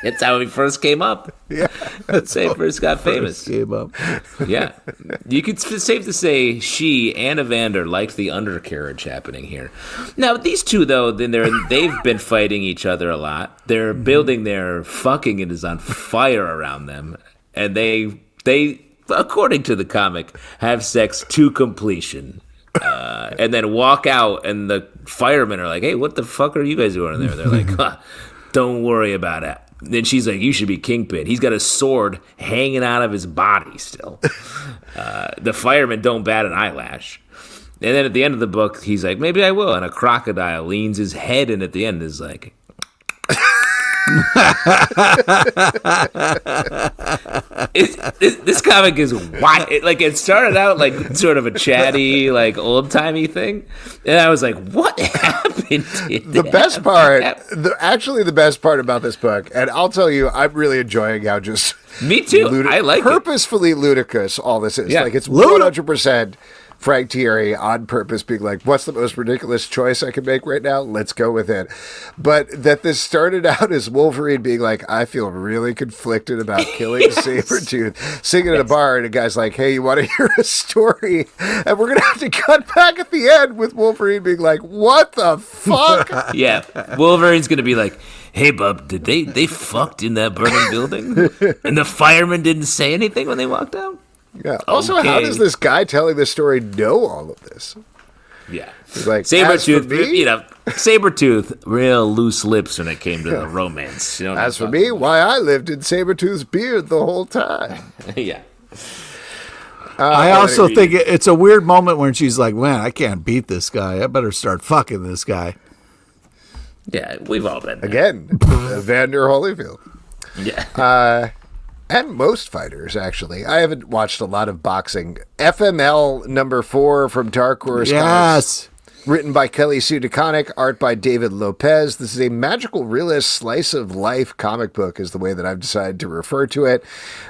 It's how he first came up. Yeah, that's how he first got famous. Came up. Yeah, it's safe to say she and Evander liked the undercarriage happening here. Now these two, though, they've been fighting each other a lot. They're building their fucking it is on fire around them, and they according to the comic have sex to completion. And then walk out, and the firemen are like, "Hey, what the fuck are you guys doing in there?" They're like, "Don't worry about it." Then she's like, "You should be Kingpin." He's got a sword hanging out of his body still. The firemen don't bat an eyelash. And then at the end of the book, he's like, "Maybe I will." And a crocodile leans his head in at the end, and is like. This comic is wild. It started out like sort of a chatty, like old timey thing, and I was like, "What happened?" The best part about this book, and I'll tell you, I'm really enjoying how just me too. I like purposefully ludicrous all this is. Yeah. Like it's 100%. Frank Thierry on purpose being like, what's the most ridiculous choice I can make right now? Let's go with it. But that this started out as Wolverine being like, I feel really conflicted about killing Sabretooth, singing at a bar, and a guy's like, hey, you want to hear a story? And we're going to have to cut back at the end with Wolverine being like, what the fuck? Yeah, Wolverine's going to be like, hey, bub, did they fucked in that burning building? And the firemen didn't say anything when they walked out? Yeah. Also, how does this guy telling this story know all of this? Yeah. He's like, Sabretooth, real loose lips when it came to the romance. As for me, why I lived in Sabretooth's beard the whole time. Yeah. I also think it's a weird moment when she's like, man, I can't beat this guy. I better start fucking this guy. Yeah, we've all been there. Again, Evander Holyfield. Yeah. And most fighters, actually. I haven't watched a lot of boxing. FML number 4 from Dark Horse. Yes. Written by Kelly Sue DeConnick, art by David Lopez. This is a magical realist slice of life comic book is the way that I've decided to refer to it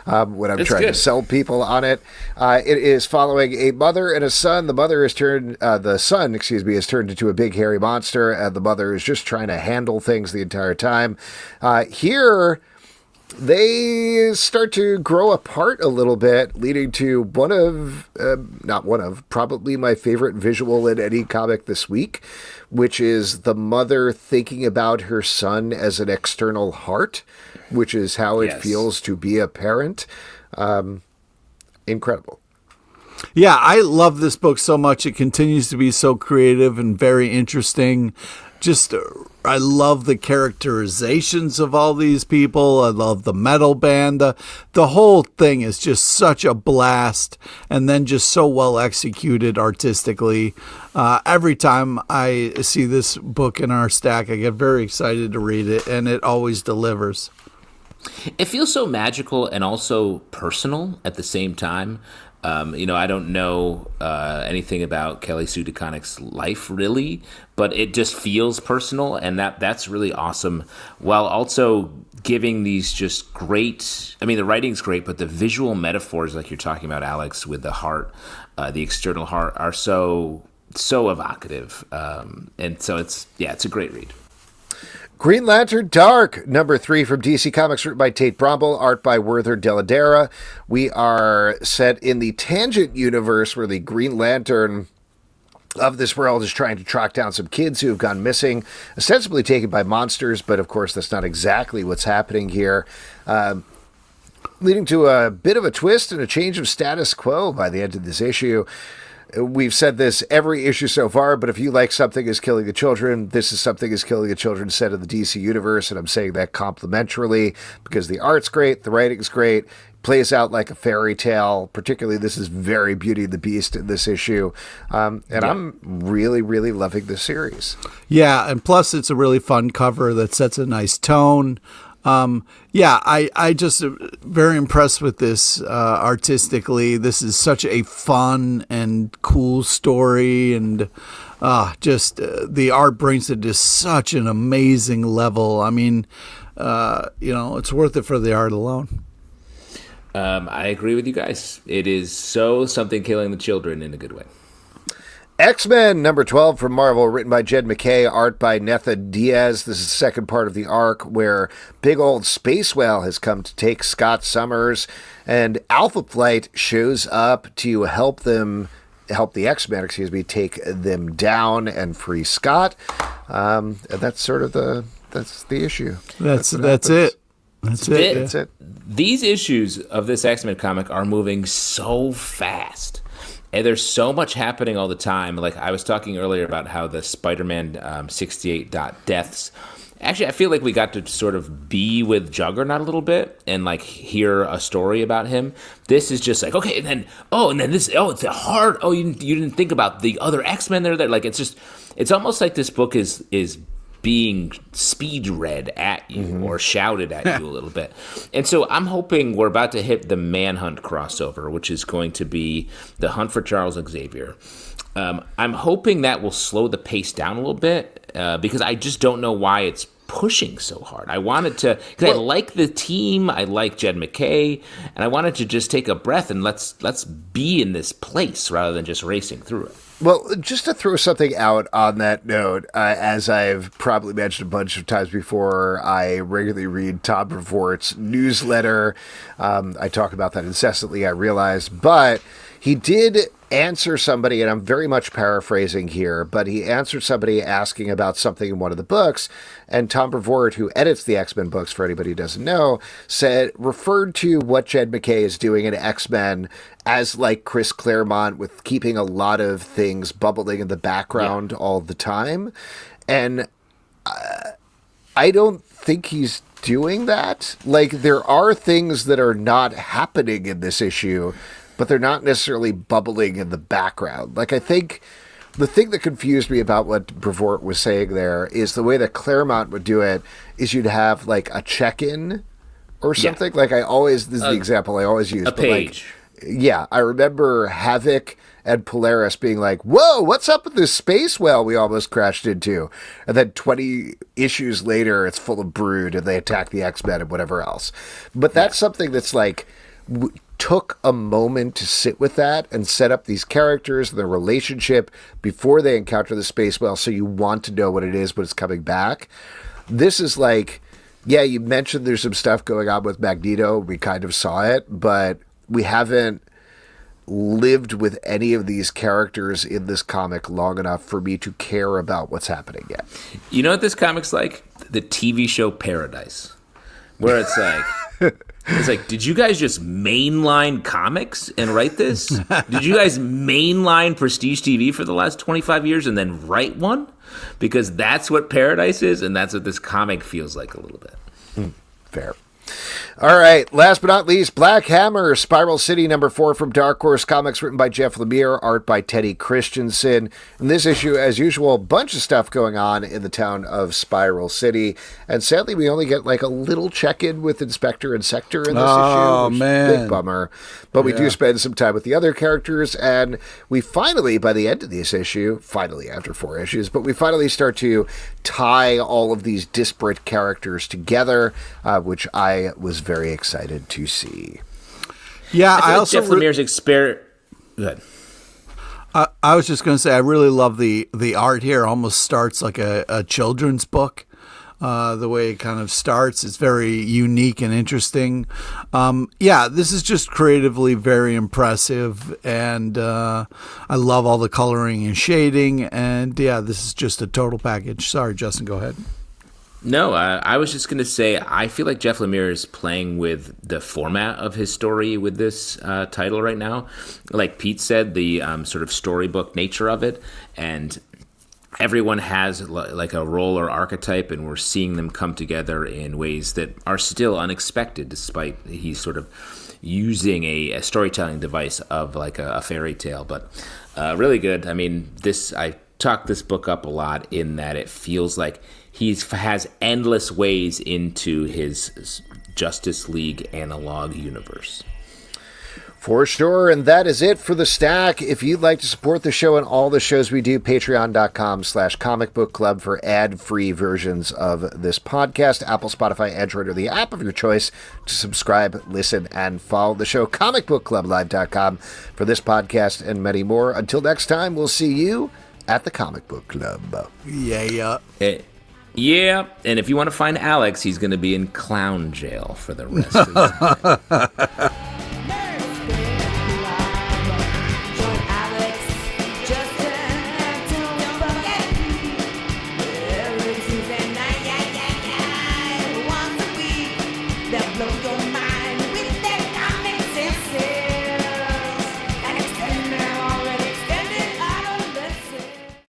when I'm trying to sell people on it. It is following a mother and a son. The son is turned into a big hairy monster, and the mother is just trying to handle things the entire time. Here, they start to grow apart a little bit, leading to probably my favorite visual in any comic this week, which is the mother thinking about her son as an external heart, which is how it feels to be a parent. Incredible. Yeah, I love this book so much. It continues to be so creative and very interesting. Just, I love the characterizations of all these people. I love the metal band. The whole thing is just such a blast, and then just so well executed artistically. Every time I see this book in our stack, I get very excited to read it, and it always delivers. It feels so magical and also personal at the same time. I don't know anything about Kelly Sue DeConnick's life really, but it just feels personal, and that's really awesome. While also giving these just great, the writing's great, but the visual metaphors, like you're talking about, Alex, with the heart, the external heart, are so evocative, and so it's a great read. Green Lantern Dark, number 3 from DC Comics, written by Tate Bromble, art by Werther Dell'Edera. We are set in the Tangent universe, where the Green Lantern of this world is trying to track down some kids who have gone missing, ostensibly taken by monsters, but of course that's not exactly what's happening here. Leading to a bit of a twist and a change of status quo by the end of this issue. We've said this every issue so far, but if you like Something is Killing the Children, this is Something is Killing the Children set in the DC universe, and I'm saying that complimentarily because the art's great, the writing's great, plays out like a fairy tale. Particularly, this is very Beauty and the Beast in this issue, I'm really, really loving this series. Yeah, and plus it's a really fun cover that sets a nice tone. I just very impressed with this artistically. This is such a fun and cool story, and the art brings it to such an amazing level. It's worth it for the art alone. I agree with you guys. It is Something Killing the Children in a good way. X-Men, number 12 from Marvel, written by Jed MacKay, art by Netha Diaz. This is the second part of the arc where big old Space Whale has come to take Scott Summers, and Alpha Flight shows up to help the X-Men, take them down and free Scott. And that's sort of the issue. That's it. That's it. These issues of this X-Men comic are moving so fast. And there's so much happening all the time. Like I was talking earlier about how the Spider-Man 68 deaths. Actually, I feel like we got to sort of be with Juggernaut a little bit and like hear a story about him. This is just like, okay, and then this, it's a hard. Oh, you didn't think about the other X-Men that are there. Like it's almost like this book is being speed read at you or shouted at you a little bit. And so I'm hoping we're about to hit the Manhunt crossover, which is going to be the hunt for Charles Xavier. I'm hoping that will slow the pace down a little bit because I just don't know why it's pushing so hard. I wanted to, because I like the team, I like Jed MacKay, and I wanted to just take a breath and let's be in this place rather than just racing through it. Well, just to throw something out on that note, as I've probably mentioned a bunch of times before, I regularly read Tom Brevoort's newsletter. I talk about that incessantly, I realize. But he did answer somebody, and I'm very much paraphrasing here, but he answered somebody asking about something in one of the books, and Tom Brevoort, who edits the X-Men books, for anybody who doesn't know, referred to what Jed MacKay is doing in X-Men as like Chris Claremont, with keeping a lot of things bubbling in the background all the time. And I don't think he's doing that. Like, there are things that are not happening in this issue, but they're not necessarily bubbling in the background. Like, I think the thing that confused me about what Brevoort was saying there is the way that Claremont would do it is you'd have like a check-in or something. Like, this is the example I always use. A page. I remember Havoc and Polaris being like, whoa, what's up with this space whale we almost crashed into? And then 20 issues later, it's full of brood and they attack the X-Men and whatever else. But that's something that's like, took a moment to sit with that and set up these characters and their relationship before they encounter the space whale, so you want to know what it is when it's coming back. This is like Yeah, you mentioned there's some stuff going on with Magneto. We kind of saw it, but we haven't lived with any of these characters in this comic long enough for me to care about what's happening yet. You know what this comic's like? The TV show Paradise, where it's like, did you guys just mainline comics and write this? Did you guys mainline Prestige TV for the last 25 years and then write one? Because that's what Paradise is, and that's what this comic feels like a little bit. Fair. All right, last but not least, Black Hammer, Spiral City #4 from Dark Horse Comics, written by Jeff Lemire, art by Teddy Christensen. In this issue, as usual, a bunch of stuff going on in the town of Spiral City, and sadly, we only get like a little check-in with Inspector and Sector in this issue. Oh, man. Big bummer. But we do spend some time with the other characters, and we finally, by the end of this issue, finally after 4 issues, but we finally start to tie all of these disparate characters together, which I was very excited to see. Yeah, I also Jeff Lemire's experiment. Good. I was just going to say I really love the art here. Almost starts like a children's book. The way it kind of starts, it's very unique and interesting. This is just creatively very impressive, and I love all the coloring and shading. And this is just a total package. Sorry, Justin, go ahead. No, I was just going to say, I feel like Jeff Lemire is playing with the format of his story with this title right now. Like Pete said, the sort of storybook nature of it, and everyone has like a role or archetype, and we're seeing them come together in ways that are still unexpected, despite he's sort of using a storytelling device of like a fairy tale. But really good. I mean, I talked this book up a lot in that it feels like he has endless ways into his Justice League analog universe. For sure, and that is it for the stack. If you'd like to support the show and all the shows we do, patreon.com/comicbookclub for ad-free versions of this podcast. Apple, Spotify, Android, or the app of your choice to subscribe, listen, and follow the show. comicbookclublive.com for this podcast and many more. Until next time, we'll see you at the Comic Book Club. Yeah. Yeah, and if you want to find Alex, he's going to be in clown jail for the rest of the